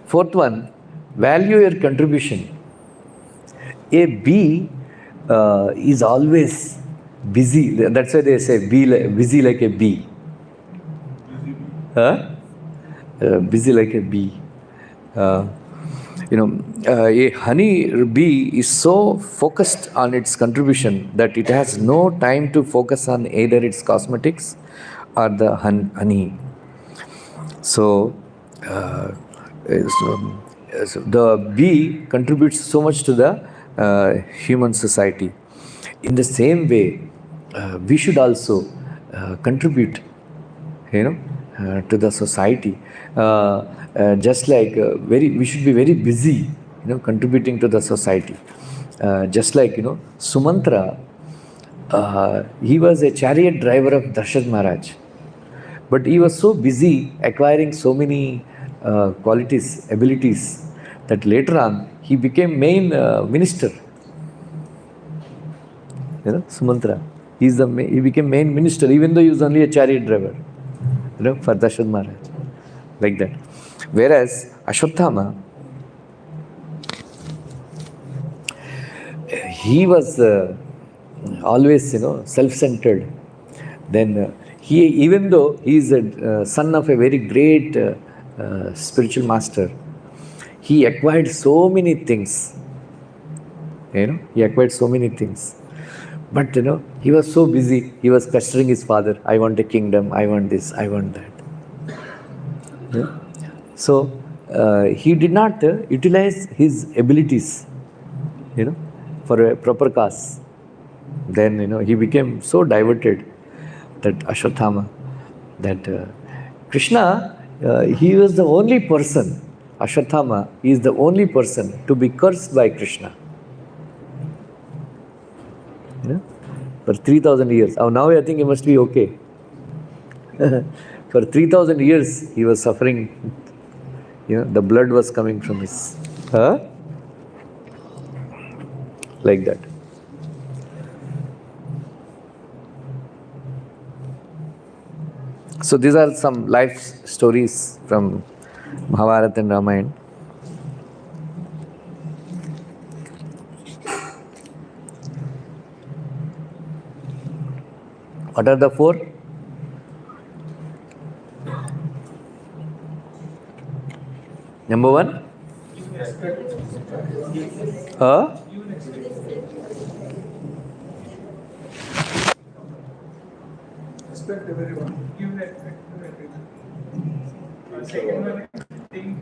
Fourth one, value your contribution. A bee is always busy. That's why they say busy like a bee. Huh? Busy like a bee. A honey bee is so focused on its contribution that it has no time to focus on either its cosmetics or the honey. So the bee contributes so much to the human society. In the same way, we should also contribute, to the society. Just like we should be very busy, contributing to the society. Just like Sumantra, he was a chariot driver of Darshad Maharaj, but he was so busy acquiring so many qualities, abilities, that later on he became main minister. Sumantra, he became main minister, even though he was only a chariot driver, for Darshad Maharaj, like that. Whereas Ashwatthama, he was always, self-centered. Then even though he is a son of a very great spiritual master, he acquired so many things. He acquired so many things. But he was so busy. He was pestering his father. I want a kingdom. I want this. I want that. So he did not utilize his abilities, for a proper cause. Then he became so diverted, that Ashwatthama, that Krishna, he was the only person. Ashwatthama is the only person to be cursed by Krishna. For 3,000 years. Now I think he must be okay. For 3,000 years he was suffering. The blood was coming from his. Like that. So these are some life stories from Mahabharata and Ramayana. What are the four? Number one? Respect everyone. Give respect to everyone. Second one, think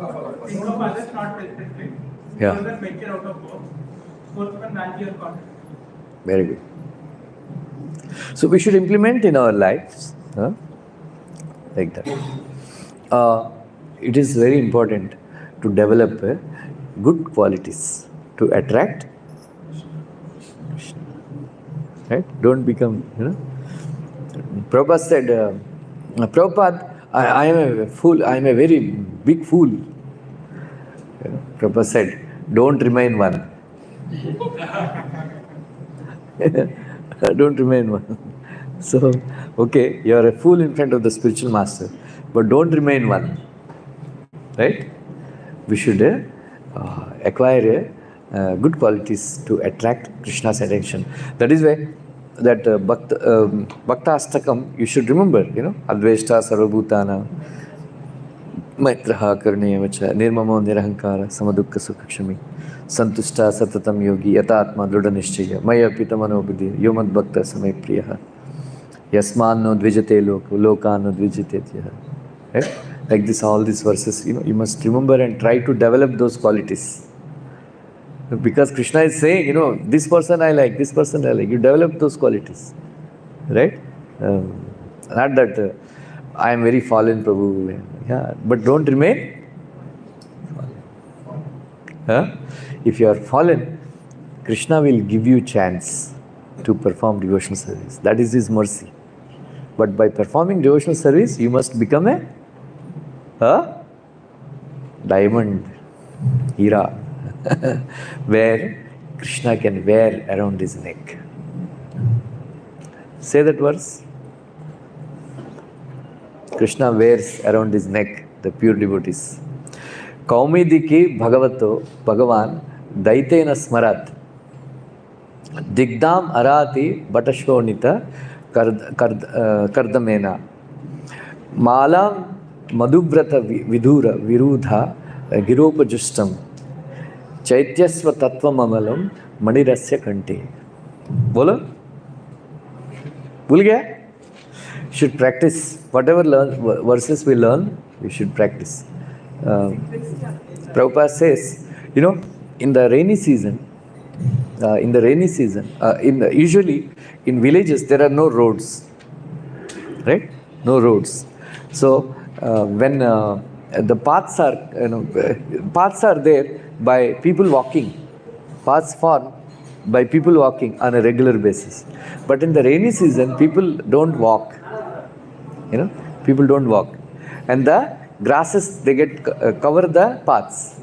of others, not respecting. Yeah. Third one, venture out of box. Fourth one, value your confidence. Very good. So we should implement in our lives, like that. It is very important to develop good qualities to attract. Right? Don't become, Prabhupada said, Prabhupada, I am a fool, I am a very big fool. Prabhupada said, don't remain one. Don't remain one. So, okay, you are a fool in front of the spiritual master, but don't remain one. Right? We should acquire good qualities to attract Krishna's attention. That is why that Bhakta Astakam, you should remember, Adveshta Sarvabhutana. Maitraha karuneyavacha nirmamo nirahankara samadukka sukhakshami santushta satatam yogi yatatma druda nishchaya maya pitamano buddhi yomad bhakta samay priyaha yasmanno dvijate lokanno dvijate tyaha. Right? Like this, all these verses, you must remember and try to develop those qualities. Because Krishna is saying, this person I like, this person I like. You develop those qualities. Right? Not that I am very fallen, Prabhu. Yeah, but don't remain fallen. Huh? If you are fallen, Krishna will give you chance to perform devotional service. That is His mercy. But by performing devotional service, you must become a diamond, hira, where Krishna can wear around his neck. Say that verse. Krishna wears around his neck the pure devotees. Kaumidiki Bhagavato Bhagavan Daitena Smarat Digdam Arati Batashonita Kardamena Malam Madhubrata Vidura Virudha Giropajustam Chaityasva Tattvam Amalam Manirasya Kante. Bolo? Bhul gaya? Should practice whatever verses we learn, we should practice. Prabhupada says, in the rainy season, usually in villages there are no roads, right? No roads. So when the paths are there by people walking, paths formed by people walking on a regular basis. But in the rainy season, people don't walk. People don't walk, and the grasses they get cover the paths,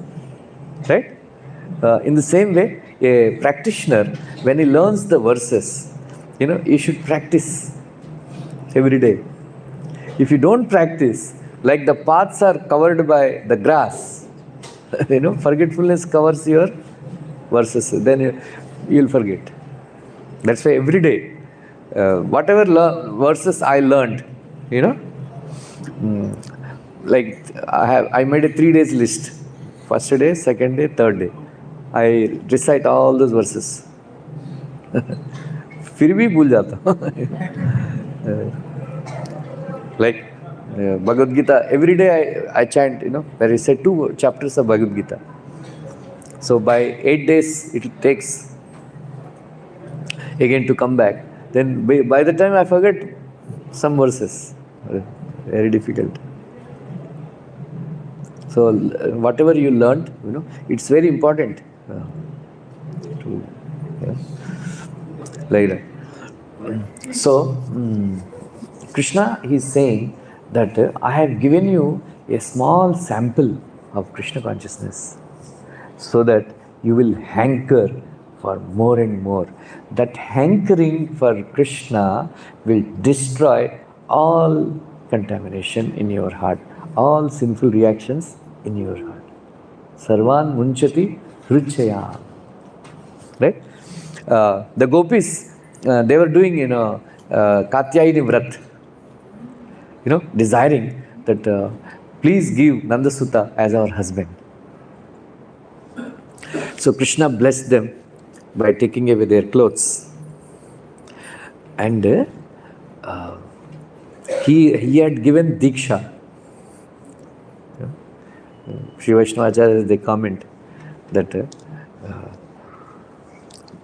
right? In the same way, a practitioner, when he learns the verses, he should practice every day. If you don't practice, like the paths are covered by the grass, forgetfulness covers your verses, then you'll forget. That's why every day, whatever verses I learned, like I made a 3 days list. First day, second day, third day. I recite all those verses. फिर भी भूल जाता like Bhagavad Gita, every day I chant, I recite 2 chapters of Bhagavad Gita. So by 8 days it takes again to come back. Then by the time I forget some verses, very difficult. So whatever you learned, it's very important to like that. So Krishna is saying that I have given you a small sample of Krishna consciousness so that you will hanker for more and more. That hankering for Krishna will destroy all contamination in your heart, all sinful reactions in your heart. Sarvan munchati hruchaya. Right? The gopis, they were doing, Katyayini Vrat, desiring that please give Nandasuta as our husband. So Krishna blessed them by taking away their clothes. And he had given Diksha. Sri Vaishnavacharya, they comment that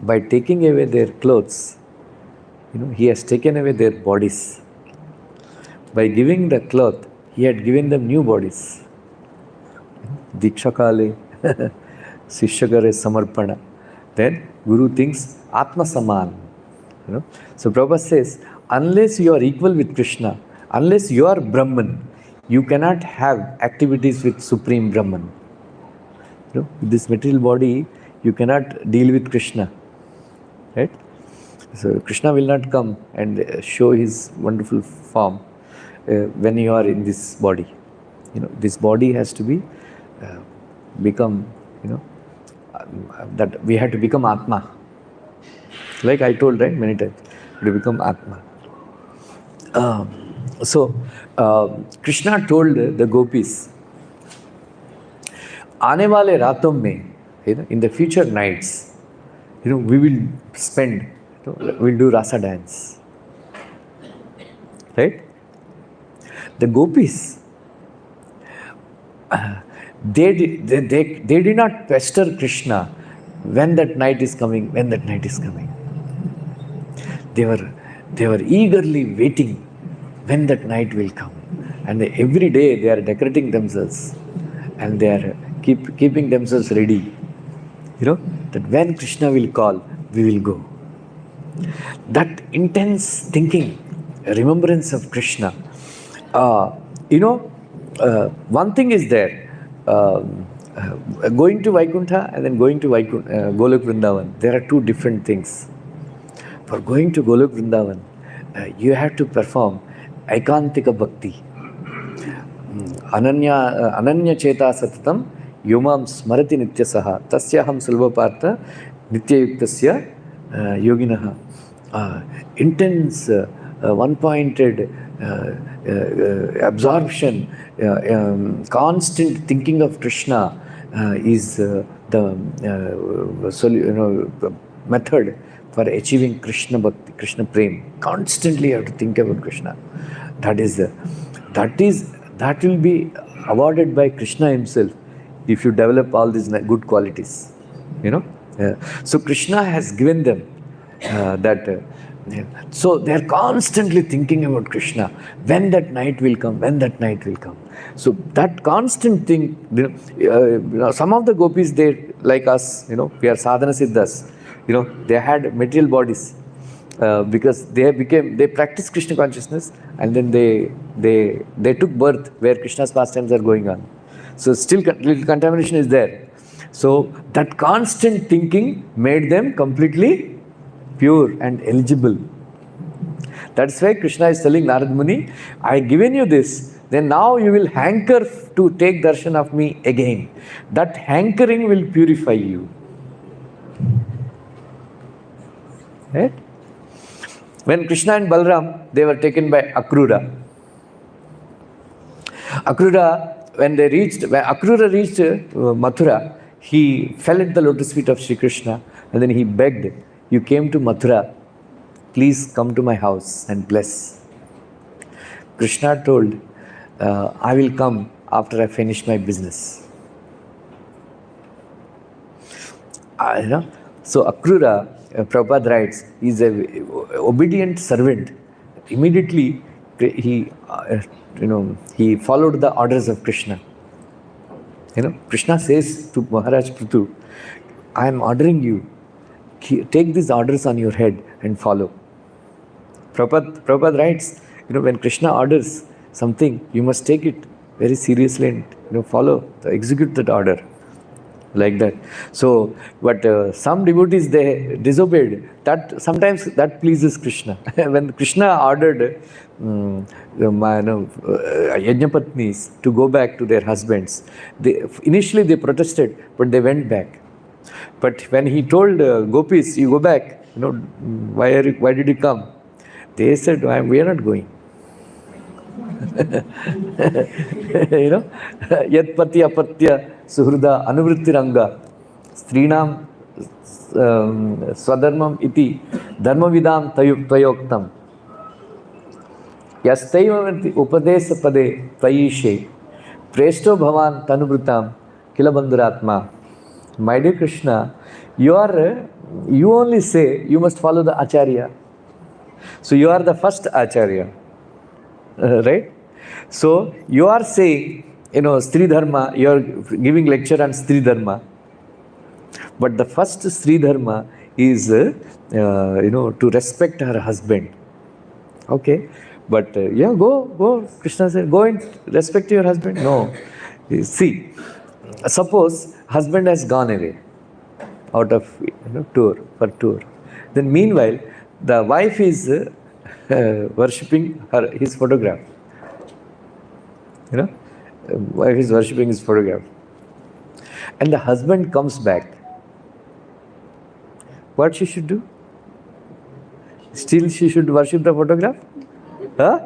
by taking away their clothes, he has taken away their bodies. By giving the cloth, he had given them new bodies. Diksha kale, Sishyakare samarpana. Then Guru thinks Atma Saman. So Prabhupada says, unless you are equal with Krishna, unless you are Brahman, you cannot have activities with Supreme Brahman. With this material body, you cannot deal with Krishna. Right? So Krishna will not come and show his wonderful form when you are in this body. This body has to be become, that we have to become Atma. Like I told, right, many times, to become Atma. So Krishna told the gopis आने वाले रातों में, in the future nights, we will spend, we'll do rasa dance. Right? The gopis, they did not pester Krishna when that night is coming, when that night is coming. They were eagerly waiting when that night will come. And every day they are decorating themselves and they are keeping themselves ready. That when Krishna will call, we will go. That intense thinking, remembrance of Krishna. One thing is there, going to Vaikuntha and then going to Golok Vrindavan. There are two different things. For going to Golok Vrindavan, you have to perform Aikantika Bhakti. Ananya Cheta Satatam Yomam Smarati Nityasaha Tasyaham Sulvapartha Nityayuktasya Yoginaha. Intense, one-pointed absorption, constant thinking of Krishna is the method for achieving Krishna Bhakti, Krishna Prem. Constantly you have to think about Krishna. That will be awarded by Krishna himself if you develop all these good qualities. So Krishna has given them that. So they are constantly thinking about Krishna. When that night will come, when that night will come. So that constant thing, some of the gopis, they like us, we are sadhana siddhas. They had material bodies because they practiced Krishna consciousness and then they took birth where Krishna's pastimes are going on. So still little contamination is there. So that constant thinking made them completely pure and eligible. That's why Krishna is telling Narad Muni, I given you this, then now you will hanker to take darshan of me again. That hankering will purify you. Right? When Krishna and Balram, they were taken by Akrura. When Akrura reached Mathura, he fell at the lotus feet of Sri Krishna and then he begged, you came to Mathura, please come to my house and bless. Krishna told, I will come after I finish my business. So Akrura, Prabhupada writes, is an obedient servant. Immediately he followed the orders of Krishna. Krishna says to Maharaj Prithu, I am ordering you, take these orders on your head and follow. Prabhupada writes, when Krishna orders something, you must take it very seriously and follow, execute that order. Like that. So, but some devotees, they disobeyed. That sometimes that pleases Krishna. When Krishna ordered Yajnapatnis to go back to their husbands, initially they protested, but they went back. But when he told gopis, you go back, why did you come? They said, we are not going. Yat pati apatya suhrda anuvrittiranga strinam swadharmam iti dharmavidam tayoktam yastaivamarti upadesa pade tayishe presto bhavan tanuvritam kilabandhuratma. My dear Krishna, you only say you must follow the Acharya. So you are the first Acharya. Right? So you are saying, Stri Dharma, you are giving lecture on Stri Dharma. But the first Stri Dharma is, to respect her husband. Okay? But go. Krishna said, go and respect your husband. No. See, suppose husband has gone away out of for tour. Then meanwhile, the wife is worshipping his photograph. Wife is worshipping his photograph. And the husband comes back. What she should do? Still she should worship the photograph? Huh?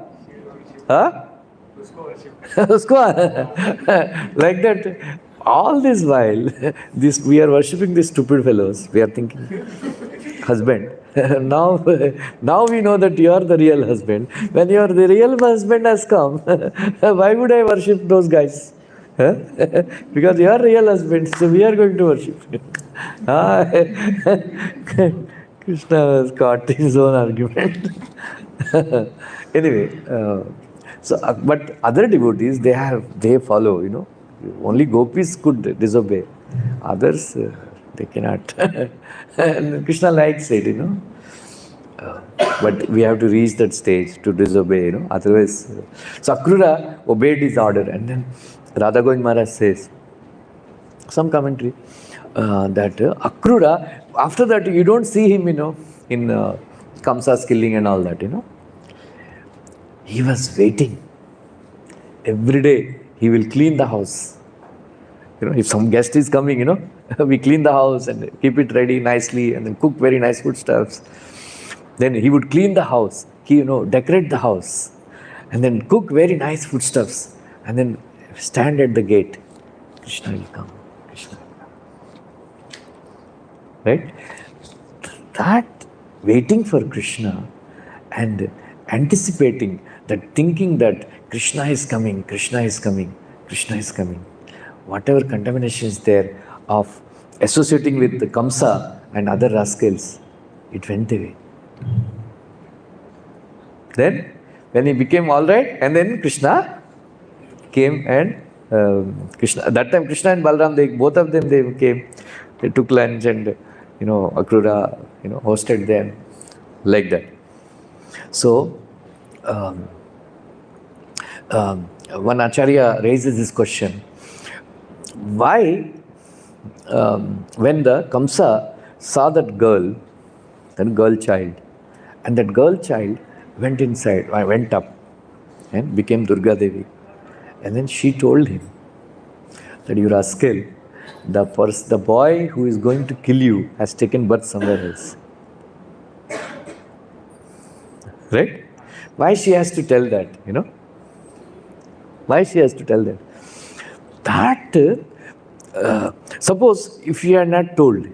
Like that. All this while, this we are worshipping these stupid fellows. We are thinking, husband. now, now we know that you are the real husband. When the real husband has come, why would I worship those guys? Huh? Because you are real husband, so we are going to worship you. Ah, Krishna was caught in his own argument. Anyway, but other devotees, they follow, only gopis could disobey. Others, they cannot. And Krishna likes it, but we have to reach that stage to disobey, otherwise. So Akrura obeyed his order, and then Radha Govind Maharaj says, some commentary, that Akrura, after that you don't see him, in Kamsa's killing and all that, He was waiting. Every day he will clean the house. If some guest is coming, we clean the house and keep it ready nicely and then cook very nice foodstuffs. Then he would clean the house, decorate the house and then cook very nice foodstuffs and then stand at the gate. Krishna will come. Krishna will come. Right? That waiting for Krishna and anticipating that, thinking that Krishna is coming, Krishna is coming, Krishna is coming. Whatever contamination is there of associating with the Kamsa and other rascals, it went away. Then, when he became all right, and then Krishna came and that time Krishna and Balram, both of them, they came, they took lunch and, Akrura, hosted them like that. So, one Acharya raises this question. Why, when the Kamsa saw that girl child, and that girl child went inside, went up and became Durga Devi. And then she told him that, you rascal, the boy who is going to kill you has taken birth somewhere else. Right? Why she has to tell that, Why she has to tell that? That, suppose if she had not told,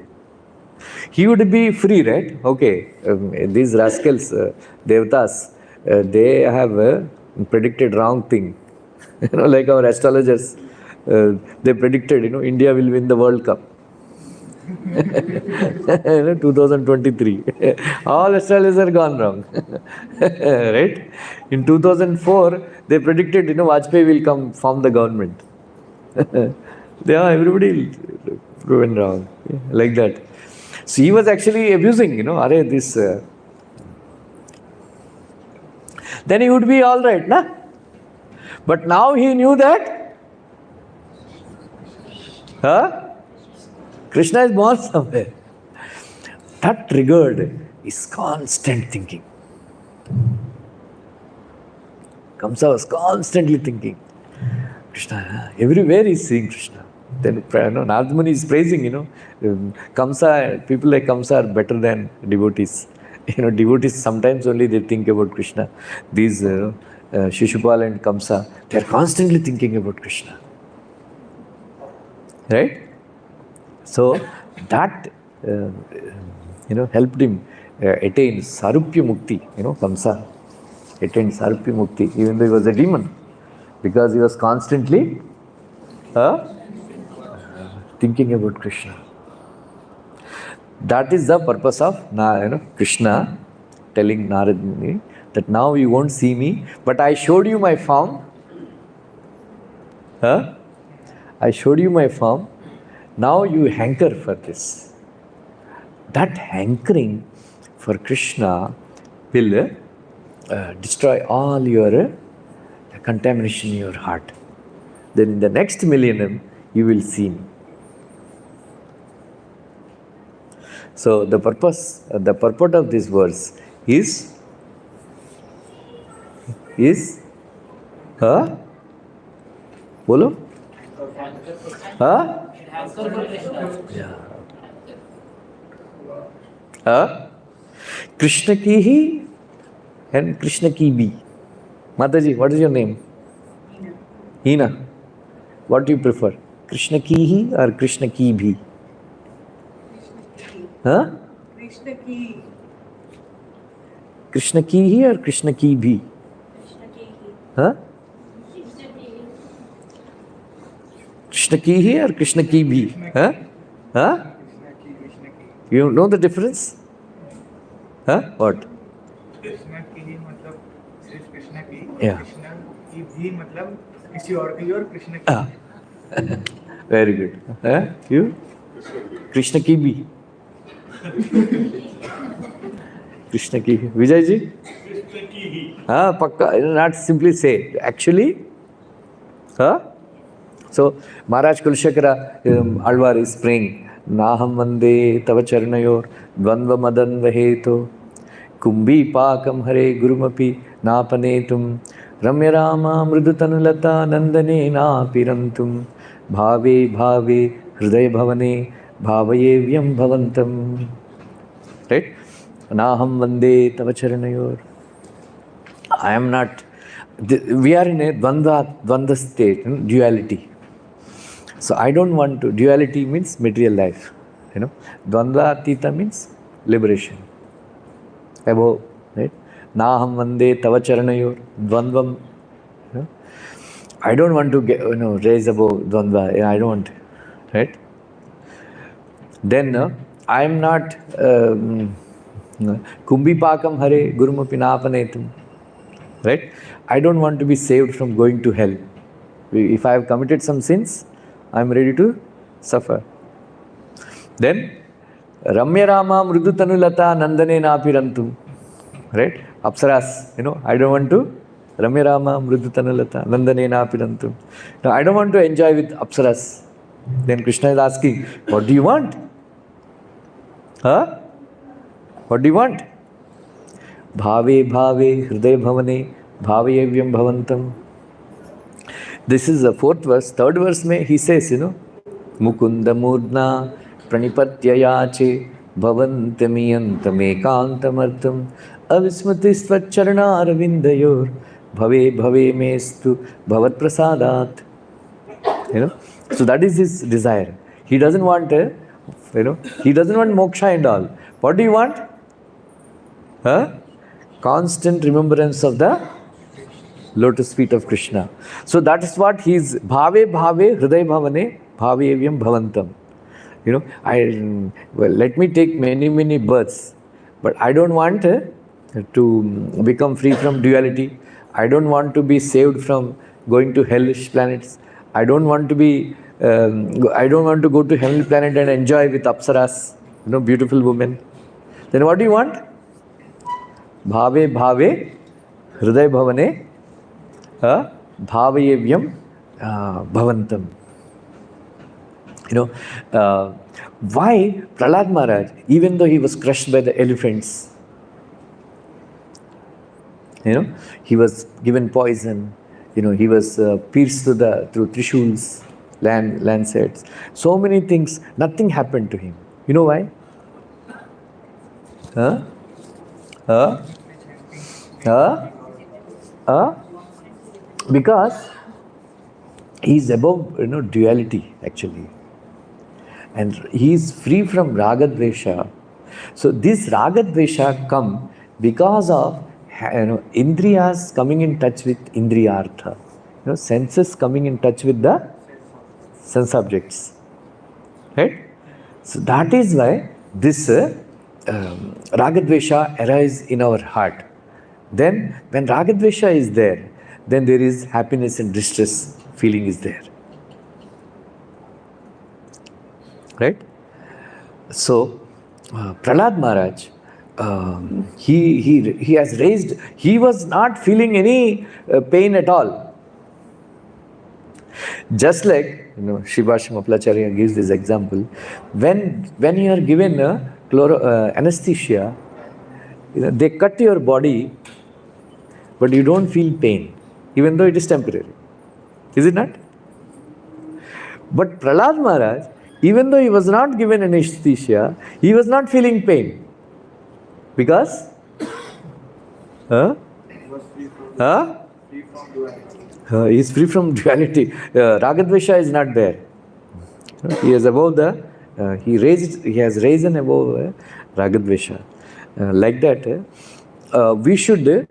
he would be free, right? Okay, these rascals, Devatas, they have predicted wrong thing. Like our astrologers, they predicted, India will win the World Cup. 2023. All astrologers are gone wrong. Right? In 2004, they predicted, Vajpayee will form the government. Everybody proven wrong. Like that. So he was actually abusing, this. Then he would be all right, na? But now he knew that Krishna is born somewhere. That triggered his constant thinking. Kamsa was constantly thinking, Krishna, everywhere he is seeing Krishna. Then Narad Muni is praising, Kamsa, people like Kamsa are better than devotees. Devotees sometimes only they think about Krishna. These Shishupal and Kamsa, they are constantly thinking about Krishna. Right? So that helped him attain Sarupya Mukti. Kamsa attained Sarupya Mukti, even though he was a demon, because he was constantly thinking about Krishna. That is the purpose of Krishna telling Narad Muni that now you won't see me, but I showed you my form. I showed you my form. Now you hanker for this. That hankering for Krishna will destroy all your contamination in your heart. Then in the next millennium, you will see me. So the purport of this verse is bolo? Krishna ki hi and Krishna ki bhi. Mataji, what is your name? Hina. What do you prefer? Krishna ki hi or Krishna ki bhi? Huh? Krishna ki. Krishna ki hi or Krishna ki bhi? Huh? Krishna ki hi or Krishna ki bhi? Huh? Huh? You know the difference? Huh? What? Krishna की ही मतलब सिर्फ कृष्णा की, Yeah. Krishna की भी मतलब किसी और की और कृष्ण की। Ah. Very good. Huh? You? Krishna ki bhi. Krishna ki. Vijay ji? Krishna ki hi. Ah, pakka. Not simply say. Actually, huh? So, Maharaj Kulshakara Alvar is praying, Naham vande tava charnayor dvandva madan vaheto kumbi pakam hare gurumapi napanetum ramya rama mrudutanulata nandane napirantum bhave bhave hridaya bhavane bhavayevyam bhavantam. Right? Naham vande tava charnayor. I am not. We are in a dvandva state, duality. So I don't want to. Duality means material life. Dvandva atita means liberation. Above, right? Naham vande tava charanayor dvandvam. I don't want to get, raise above dvandva. I don't want, right? Then I am not kumbhipakam hare gurumapi napanetum. Right? I don't want to be saved from going to hell. If I have committed some sins, I am ready to suffer. Then, Ramya Rama Mrudutanulata Nandane Napirantum. Right? Apsaras, I don't want to. Ramya Rama Mrudutanulata Nandane Napirantum. Now, I don't want to enjoy with Apsaras. Then Krishna is asking, what do you want? Huh? What do you want? Bhave bhave hridaya bhavane bhavayevyam bhavantam. This is the fourth verse. Third verse mein he says, Mukunda mudna pranipatya yache bhavantam ekantamartam avismati svacharana aravindayor bhave bhave mestu bhavat prasadat. So that is his desire. He doesn't want he doesn't want moksha and all. What do you want? Huh? Constant remembrance of the lotus feet of Krishna. So that is what he is. Bhave bhave hridaya bhavane bhavevyam bhavantam. Let me take many births, but I don't want to become free from duality. I don't want to be saved from going to hellish planets. I don't want to go to heavenly planet and enjoy with apsaras, beautiful women. Then what do you want? Bhave bhave hridaya bhavane bhavayevyam bhavantam. Why Prahlad Maharaj, even though he was crushed by the elephants, he was given poison, he was pierced through trishuls, lancets, so many things, nothing happened to him. You know why? Because he is above duality actually, and he is free from ragadvesha. So this ragadvesha come because of indriyas coming in touch with indriyartha, senses coming in touch with the sense objects, right? So that is why this ragadvesha arises in our heart. Then when ragadvesha is there, then there is happiness and distress feeling is there, right? So Prahlad Maharaj, he has raised, he was not feeling any pain at all. Just like Srivas Maplacharya gives this example, when you are given anesthesia, they cut your body, but you don't feel pain, even though it is temporary. Is it not? But Prahlad Maharaj, even though he was not given anesthesia, he was not feeling pain. Because? He is free from duality. Ragadvesha is not there. He is above the, he has risen above Ragadvesha. Like that, we should,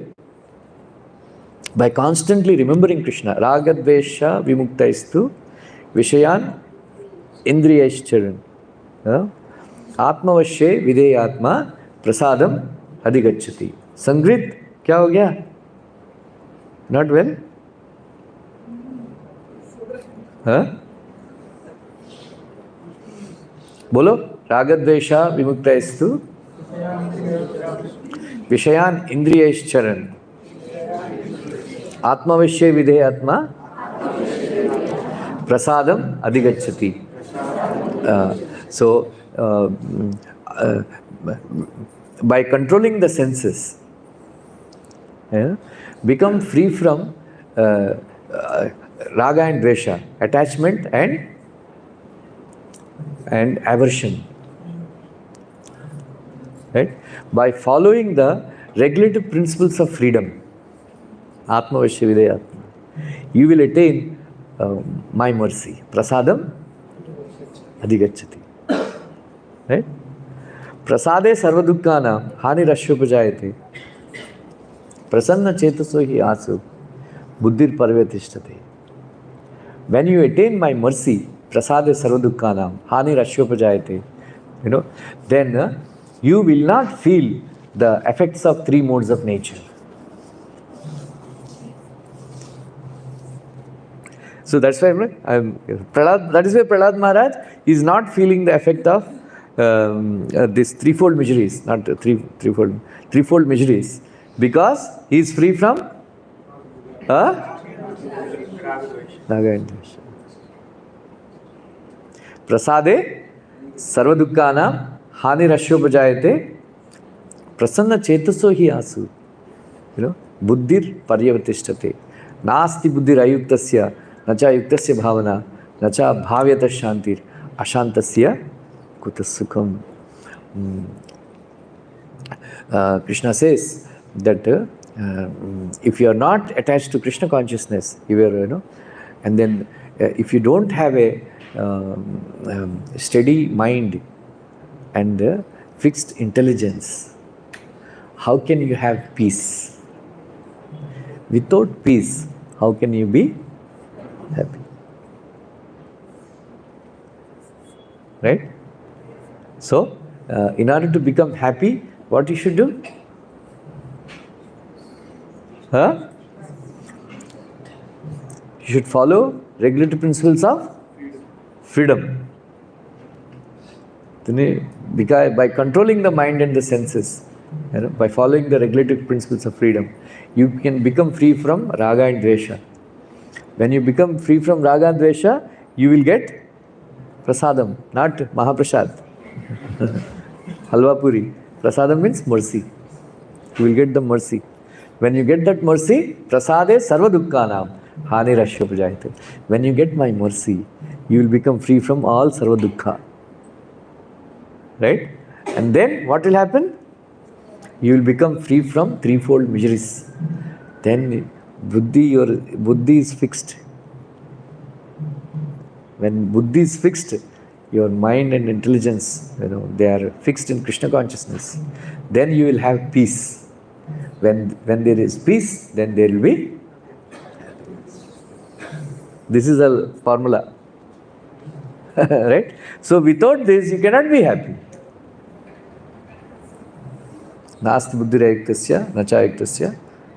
by constantly remembering Krishna, Ragadvesha Vimukta Vishayan Indriyaishcharan, Atmavashye Videyatma Prasadam Adhigachati. Sangrit, क्या हो गया? Not well? हाँ? बोलो, रागद्वेषा विमुक्तैस्तु विषयान इंद्रियैश्चरन् आत्मविषय विधेयात्मा prasadam adhigachati. So, by controlling the senses, become free from raga and dvesha, attachment and aversion. Right? By following the regulative principles of freedom, Atma Vashya Videyatma, you will attain my mercy. Prasadam adhigachati. Right? Prasade sarvadukkanam hani rashyopajayate. Prasanna chetaso hi asu buddhir parvetishtate. When you attain my mercy, prasade sarvadukkanam hani rashyopajayate, then you will not feel the effects of three modes of nature. So that's why that is why Prahlad Maharaj is not feeling the effect of this threefold miseries, not threefold miseries, because he is free from Raga and Dvesha. Prasade sarvadukkanam hani rashyopajayate prasanna chetaso hi asu. Buddhir paryavatishtate. Nasti buddhir ayuktasya nacha yuktasya bhavana nacha bhavyata shantir ashantasya kutasukam. Krishna says that if you are not attached to Krishna consciousness, and then if you don't have a steady mind and fixed intelligence, how can you have peace? Without peace, how can you be happy? Right? So, in order to become happy, what you should do? You should follow regulative principles of freedom. Because by controlling the mind and the senses, by following the regulative principles of freedom, you can become free from raga and dvesha. When you become free from raga and dvesha, you will get prasadam, not mahaprasad. Halwa puri. Prasadam means mercy. You will get the mercy. When you get that mercy, prasade sarva dukkhanam hani rashyopajayate. When you get my mercy, you will become free from all sarva dukkha. Right? And then what will happen? You will become free from threefold miseries. Then your buddhi is fixed. When buddhi is fixed, your mind and intelligence, they are fixed in Krishna consciousness. Then you will have peace. When there is peace, then there will be. This is a formula. Right? So without this, you cannot be happy. Nasti buddhirayuktasya nachayuktasya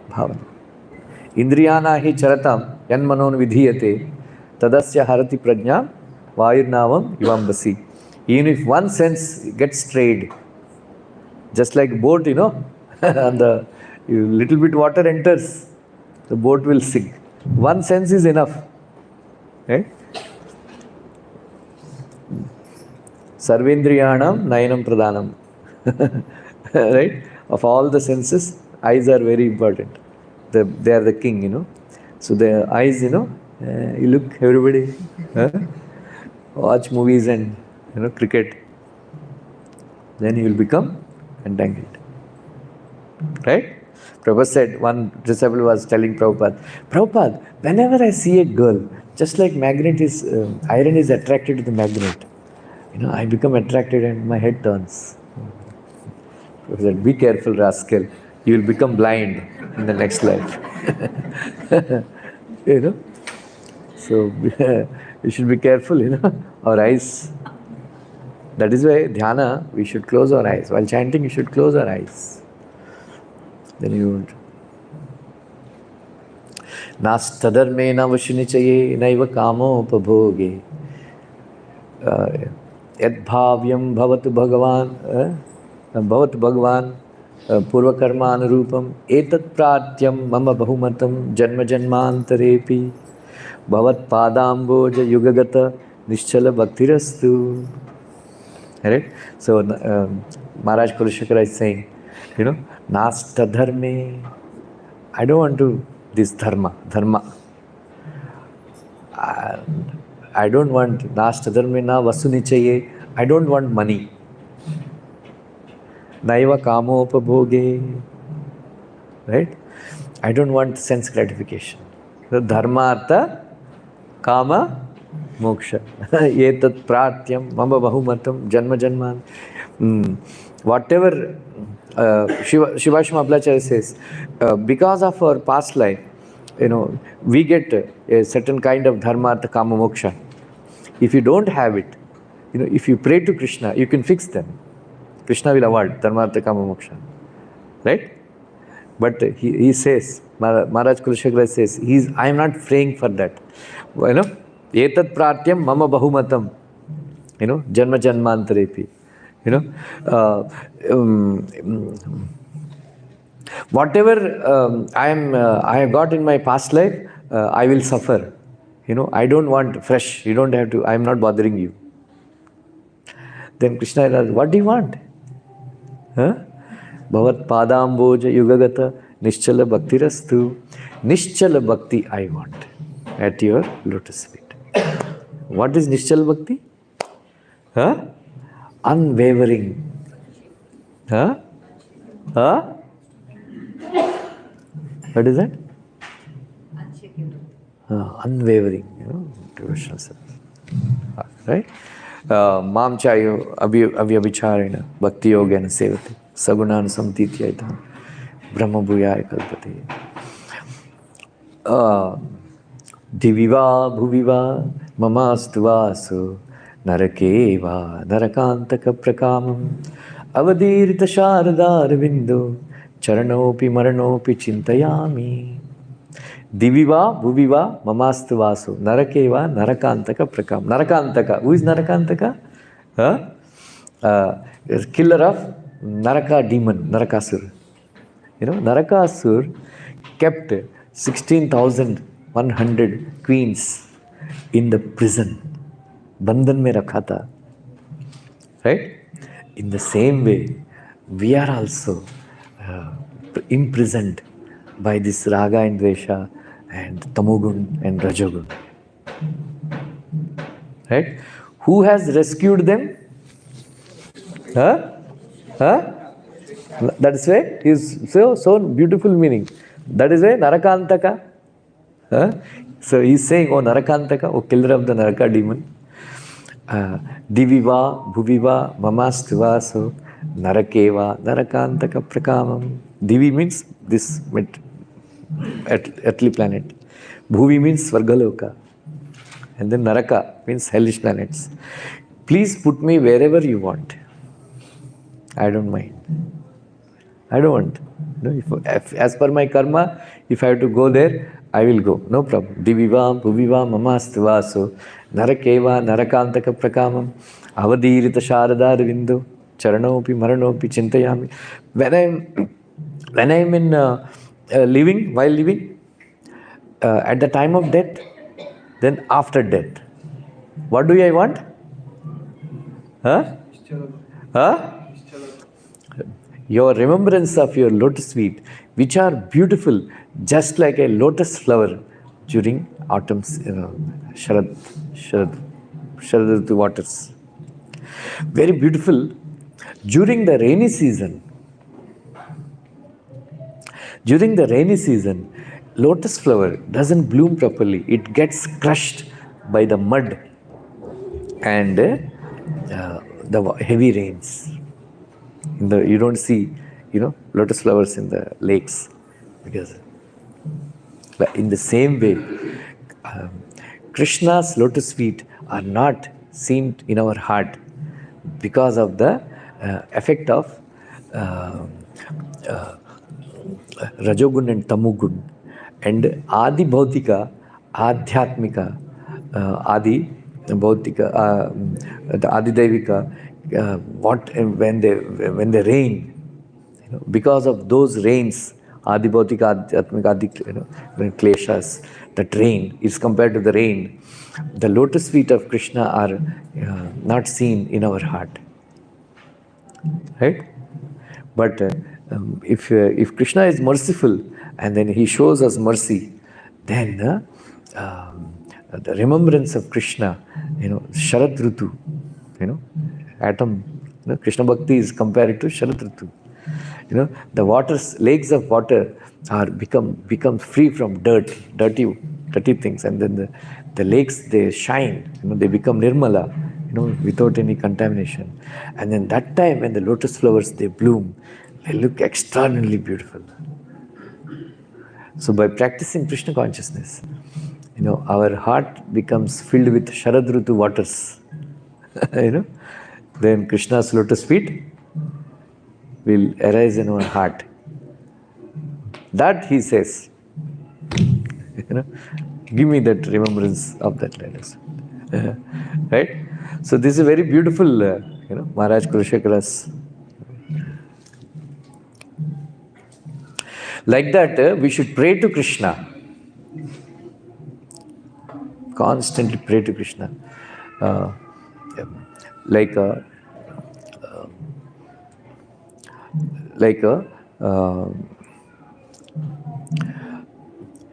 bhavana. Indriyana hi charatam yanmanon vidhiyate tadasya harati prajna vayurnavam ivambasi. Even if one sense gets strayed, just like boat, and the little bit water enters, the boat will sink. One sense is enough. Right? Sarvendriyanam nayanam pradhanam. Right? Of all the senses, eyes are very important. They are the king, So the eyes, you look, everybody, watch movies and, cricket. Then you will become entangled. Right? Prabhupada said, one disciple was telling Prabhupada, Prabhupada, whenever I see a girl, just like iron is attracted to the magnet, I become attracted and my head turns. Prabhupada said, be careful, rascal. You will become blind in the next life. So we should be careful, our eyes. That is why dhyana, we should close our eyes. While chanting, you should close our eyes. Then you won't. Nastadharme na vashinichaye naiva kamo upabhoge. Yadbhavyam bhavat bhagavan purvakarma anurupam etat pratyam mama bahumatam janma janmantarepi bhavat padamboja yugagata nischala bhaktirastu. Right? So Maharaj Kulashekara is saying, Nasta dharme. I don't want to this dharma. I don't want Nasta dharme na vasunichaye. I don't want money. Naiva kamo upabhoge. Right? I don't want sense gratification. So dharma artha kama moksha. Etat pratyam mama bahumatam janma janman. Whatever Shivashma Abhlacharya says, because of our past life, we get a certain kind of dharma artha kama moksha. If you don't have it, if you pray to Krishna, you can fix them. Krishna will award dharma artha kama moksha. Right? But he says, Maharaj Kulashekara says, I am not praying for that. Etat pratyam mama bahumatam. Janma janmantarepi. Whatever I have got in my past life, I will suffer. I don't want fresh. You don't have to. I am not bothering you. Then Krishna asks, what do you want? Bhavat padamboja yugagata nischala bhaktirastu. Nischala bhakti I want at your lotus feet. What is nischala bhakti? Unwavering. What is that? Unwavering, devotional service. Right? Mam chayo abhyabhicharena bhakti yogena sevate sagunan samtityaita brahma bhuyaya kalpate. Diviva bhuviva mamastu vaso narakeva narakantaka prakamam avadirita sharadar vindo charanopi maranopi chintayami. Diviva bhuviva mamastu vaso narakeva narakantaka prakam. Narakantaka. Who is Narakantaka? Killer of Naraka demon, Narakasur. Narakasur kept 16,100 queens in the prison. Bandhan mein rakha tha. Right? In the same way, we are also imprisoned by this raga and dvesha and tamogun and rajogun. Right? Who has rescued them? That is why is so beautiful meaning. That is why Narakantaka. So he is saying, oh Narakantaka, oh killer of the Naraka demon. Diviva bhuviva mamastuvaso narakeva narakantaka prakamam. Divi means this earthly planet. Bhuvi means Svargaloka. And then Naraka means hellish planets. Please put me wherever you want. I don't mind. I don't want. If, as per my karma, if I have to go there, I will go. No problem. Diviva bhuviva mamastuvaso narakeva narakantaka prakamam avadirita sharadar vindo charanopi maranopi chintayami. When I am in living, while living, at the time of death, then after death, what do I want? Your remembrance of your lotus feet, which are beautiful, just like a lotus flower during autumn's, Sharad waters. Very beautiful. During the rainy season, During the rainy season, lotus flower doesn't bloom properly. It gets crushed by the mud and the heavy rains. You don't see, lotus flowers in the lakes because. But in the same way, Krishna's lotus feet are not seen in our heart because of the effect of Rajogun and Tamogun. And Adi Bhautika, Adhyatmika, Adi Bhautika, the Adi Devika, when they rain, because of those rains, Adi Bhautika, Adhyatmika, Adi Kleshas, that rain is compared to the rain. The lotus feet of Krishna are not seen in our heart. Right? But if Krishna is merciful and then he shows us mercy, then the remembrance of Krishna, Sharad Ritu, atom, Krishna Bhakti is compared to Sharad Ritu. The lakes of water are become free from dirty things, and then the lakes, they shine, they become nirmala, without any contamination. And then that time when the lotus flowers, they bloom, they look extraordinarily beautiful. So by practicing Krishna consciousness, our heart becomes filled with Sharad Ritu waters. Then Krishna's lotus feet will arise in our heart. That he says, give me that remembrance of that lotus. Right? So this is a very beautiful, Maharaj Kurushekara's. Like that, we should pray to Krishna. Constantly pray to Krishna. Like a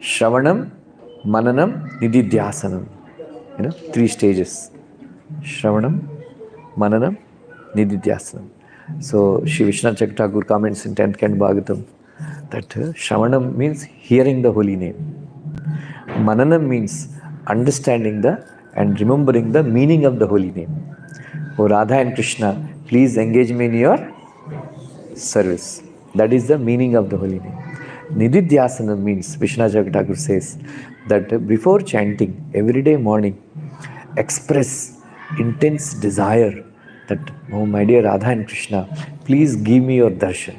Shravanam, Mananam, Nididhyasanam. 3 stages. Shravanam, Mananam, Nididhyasanam. So Shri Vishwanath Chakravarti Thakur comments in 10th Canto Bhagavatam that Shravanam means hearing the holy name. Mananam means understanding and remembering the meaning of the holy name. Oh Radha and Krishna, please engage me in your service. That is the meaning of the holy name. Nididhyasana means, Vishwanath Chakravarti Thakur says, that before chanting every day morning, express intense desire that, oh my dear Radha and Krishna, please give me your darshan.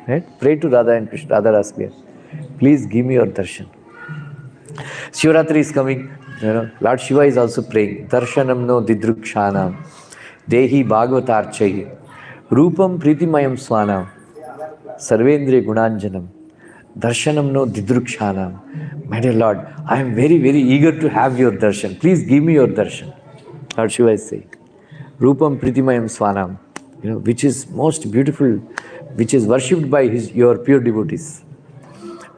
Right? Pray to Radha and Krishna, Radha Rasbiya, please give me your darshan. Shivratri is coming, Lord Shiva is also praying, darshanam no didrukshanam, dehi bhagavatarchayi, rupam pritimayam swanam, sarvendriya gunanjanam, darshanam no didrukshanam. My dear Lord, I am very, very eager to have your darshan. Please give me your darshan. Lord Shiva is saying, rupam pritimayam swanam, which is most beautiful, which is worshipped by your pure devotees.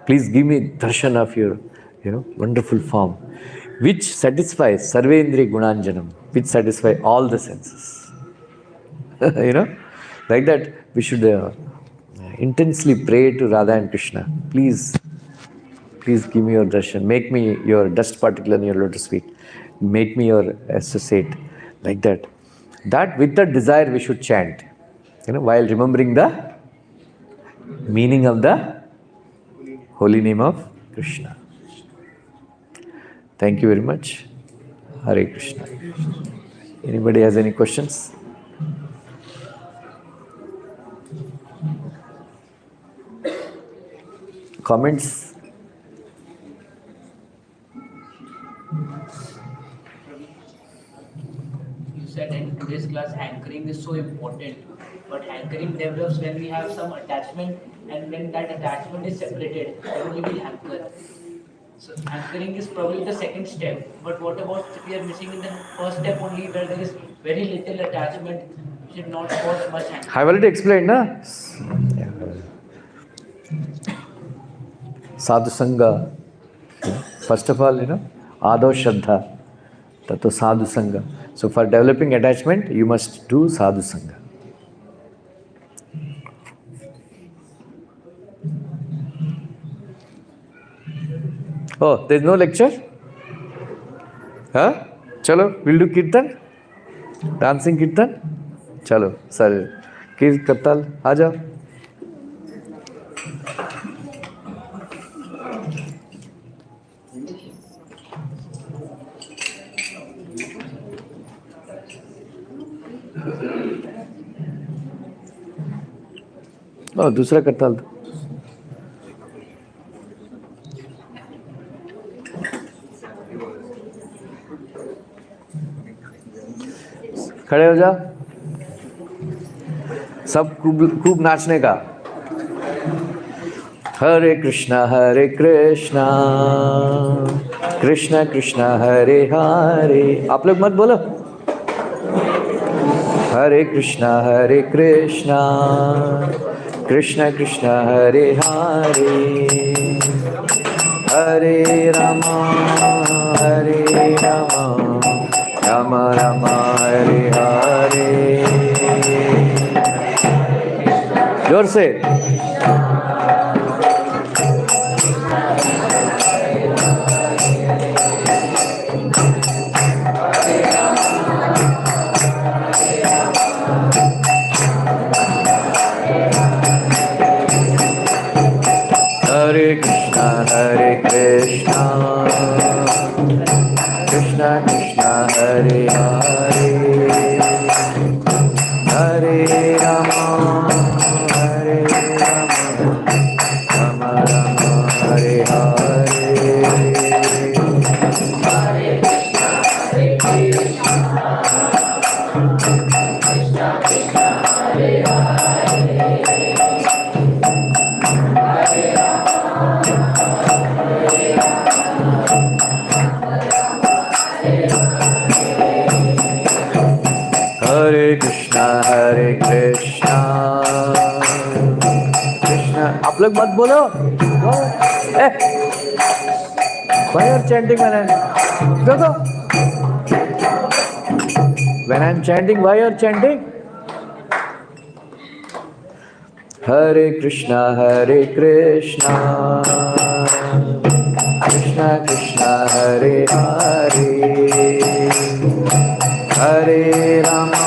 Please give me darshan of your, wonderful form, which satisfies sarvendriya gunanjanam, which satisfies all the senses. Like that, we should intensely pray to Radha and Krishna. Please give me your darshan. Make me your dust particle in your lotus feet. Make me your associate. Like that. That with that desire we should chant. While remembering the meaning of the holy name of Krishna. Thank you very much. Hare Krishna. Anybody has any questions? Comments? You said in today's class anchoring is so important, but anchoring develops when we have some attachment, and when that attachment is separated, then we will anchor. So anchoring is probably the second step, but what about if we are missing in the first step only, where there is very little attachment, should not cause much anchoring? I've already explained, na? Sadhu Sangha. First of all, Ado Shraddha, Tato Sadhu Sangha. So for developing attachment, you must do Sadhu Sangha. Oh, there's no lecture? Huh? Chalo, we'll do kirtan? Dancing kirtan? Chalo, sorry. Kirtal, aa jao. Oh, दूसरा करताल दो. खड़े हो जाओ. सब खूब नाचने का. हरे कृष्णा कृष्णा कृष्णा हरे हरे. आप लोग मत बोलो. हरे कृष्णा कृष्णा कृष्णा हरे हरे. हरे रामा राम राम हरे हरे. जोर से. हरे कृष्णा कृष्णा कृष्णा हरे हरे. हरे राम राम राम हरे हरे. हरे कृष्णा कृष्णा. आप लोग मत बोलो. Why you are chanting when I'm chanting? Why you are chanting? Hare Krishna Krishna Krishna Hare Hare. Hare Rama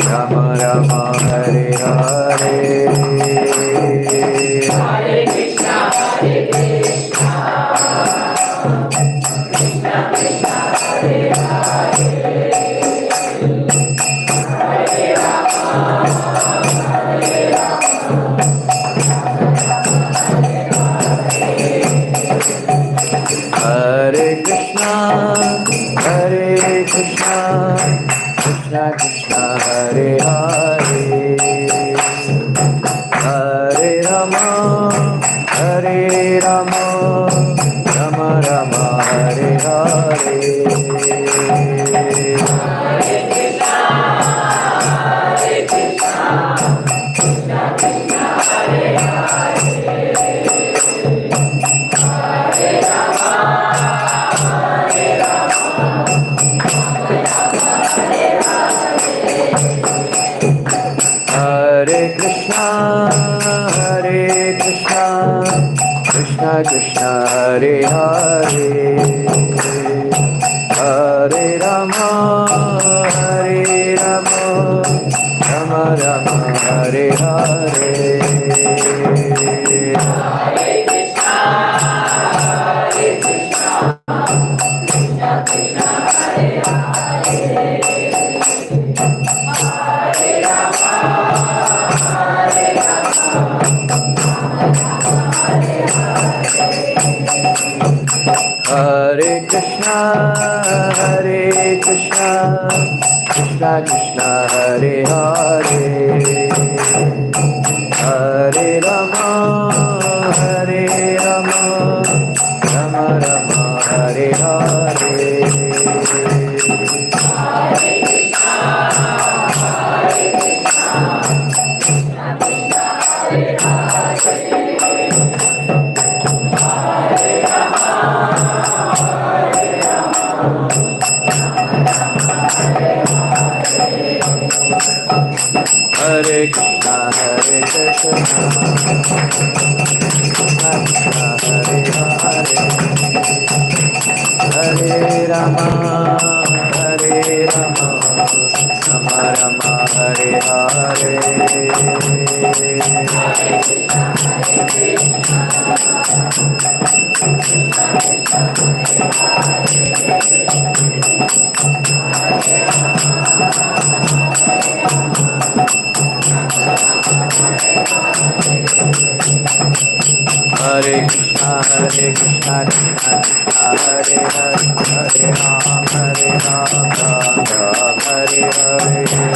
Rama Rama Hare Hare. Hare Krishna Krishna Krishna Hare Hare. Hare Rama Hare Krishna Krishna Krishna Hare Hare. Hare Rama Rama Rama Hare Hare. Hare Krishna Krishna Krishna Hare Hare. Hare Rama Hare Krishna Krishna Krishna Hare Hare. Hare Rama Rama Rama Hare Hare. Hare Krishna Krishna Krishna Hare Hare. Hare Rama Hare Krishna Krishna Krishna Hare Hare. Hare Rama Rama Rama Hare Hare. Hare Krishna Krishna Krishna Hare Hare. Hare Rama Hare Krishna, Hare Krishna, Hare Hare, Hare Rama, Hare Rama, Rama Rama, Hare Hare. Hare Krishna, Hare Krishna, Krishna Krishna, Hare Hare, Hare Rama, Hare Rama, Rama Hare Hare.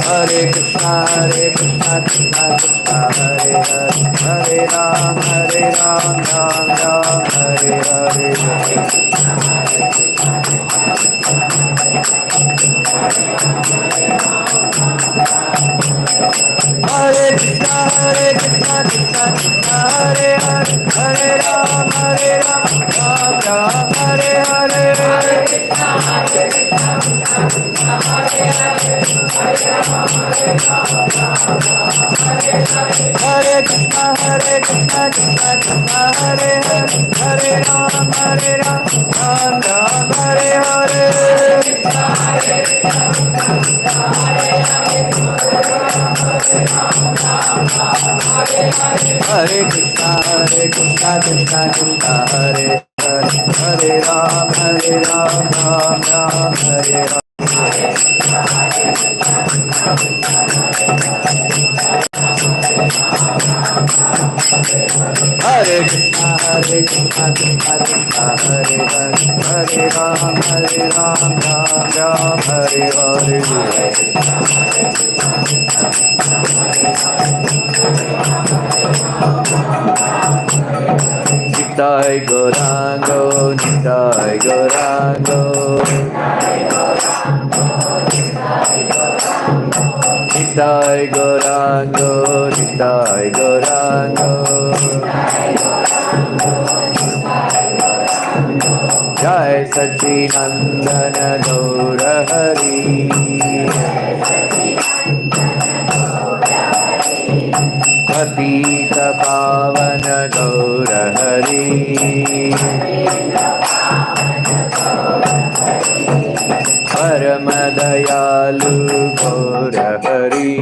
Hare Krishna, Hare Krishna, Krishna Krishna, Hare Hare, Hare Ram, Hare Ram, Ram Ram, Hare Hare. Hare Krishna, Krishna Krishna, Hare Hare, Hare Ram, Ram Ram, Hare Hare. Hare Krishna, Krishna Krishna, Hare Hare, Hare Ram, Hare Krishna, Krishna Krishna, Hare Hare, Hare Ram, Ram Ram, Hare Hare. Hare Krishna, Krishna Krishna, Hare Hare, Hare Ram, Ram Ram, Hare Hare. Hare Krishna, Krishna Krishna, Hare Hare, Hare Ram, Ram Ram, Hare Hare. Nitai Gaurango, Nitai Gaurango, Nitai Gaurango, Nitai Gaurango, Jai Sachinandana Gaura Hari, Patita Pavana Gaura Hari, Parama Dayalu Gaura Hari,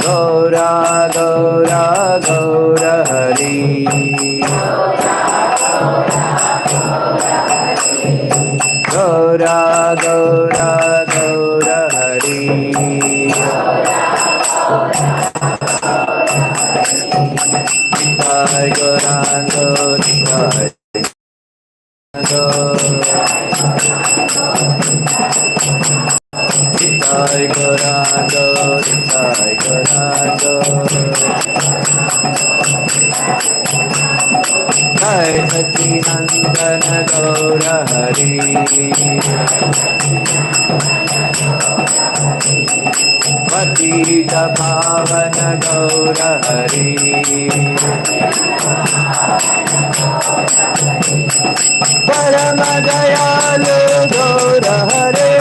Gaura Gaura Gaura Hari, Gaura Gaura Gaura Hari. Nitai Gaurango, Nitai Nitai Gaurango, Nitai Gaurango, Jai Sachinandana Gaura Hari, Patita Pavana Gaura Hari, Parama Dayalu Gaura Hari,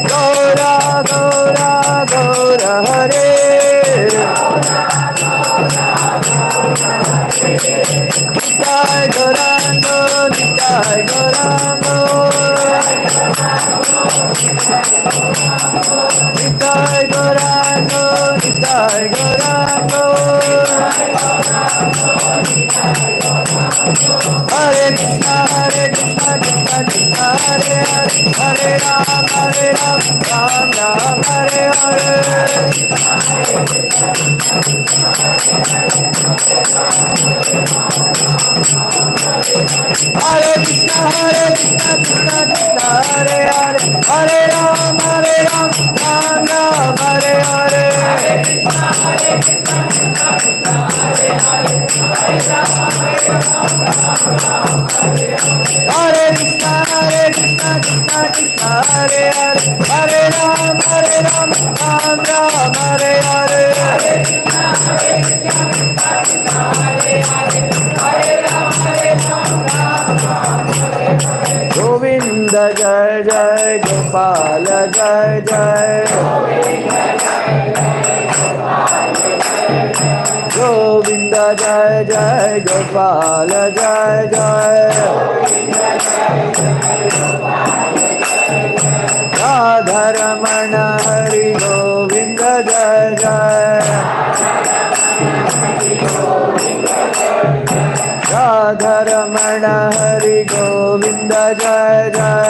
Gaura Gaura Gaura Hari, Nitai Gaurango, Nitai Gaurango, Nitai Gaurango, Nitai Gaurango, Hare Krishna, Krishna Krishna, Hare Hare, Hare Ram, Ram Ram, Hare Hare. Hare Krishna, Krishna Krishna, Hare Hare, Hare Ram, Ram Ram, Hare Hare. Govinda Jai Jai Gopala Jai Jai Govinda Jai Jai Gopala Jai Jai Radha Ramana Hari Govinda Jai Jai Radha Ramana Hari Govinda Jai Jai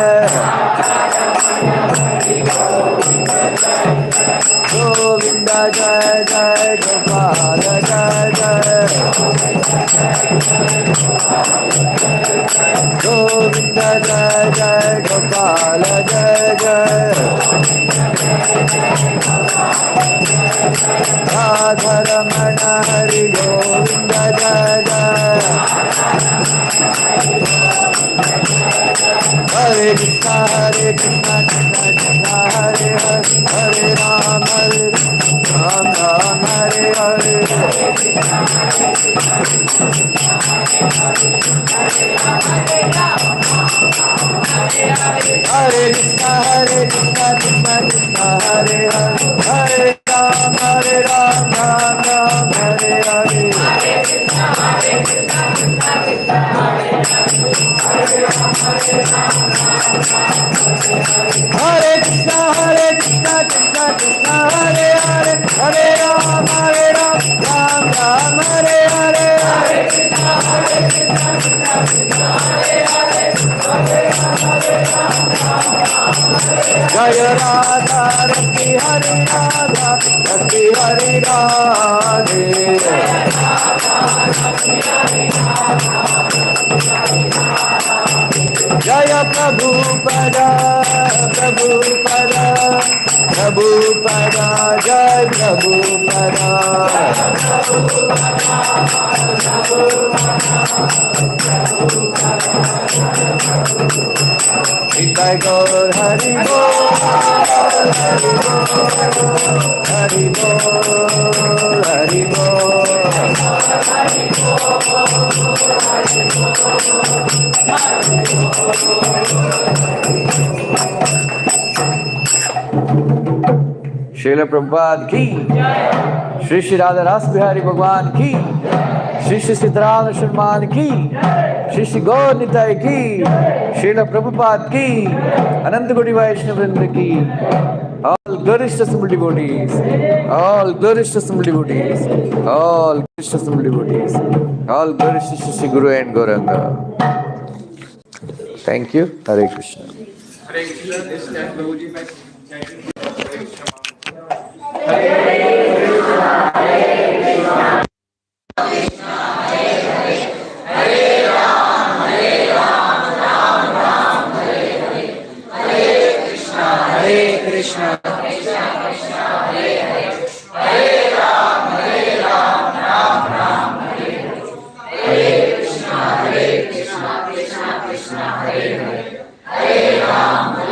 Govinda Jai Jai Gopala Jai Jai Govinda Jai Jai Gopala Jai Jai Radha Ramana Hari Govinda Jai Jai Hare Krishna Krishna Krishna Hare Hare Hare Ram Ram Hare Hare Hare Krishna Krishna Krishna Hare Hare Hare Ram Ram Ram Hare Hare Hare Krishna Krishna Krishna Hare Hare Hare Ram Ram Ram Hare Hare Jaya Radha Rati Hare Radha Rati Hare Radhe Jaya Prabhupada Prabhupada Prabhupada Jai Prabhupada Nitai Gaur Hari Bol Hari Bol Hari Bol Srila Prabhupada ki Shri Shri Radha Ras Bihari Bhagwan ki Shri Shri Siddhartha Sharman ki Shri Shri Gaur Nitai ki Srila Prabhupada ki Ananta Koti Vaishnava Vrinda ki all glorious assembled devotees, all glorious assembled devotees, all glorious assembled devotees, all glorious Shri Guru and Gauranga. Thank you. Hare Krishna. Hare Krishna, this time Prabhuji by chanting Hare Krishna. Krishna. Hare Ram,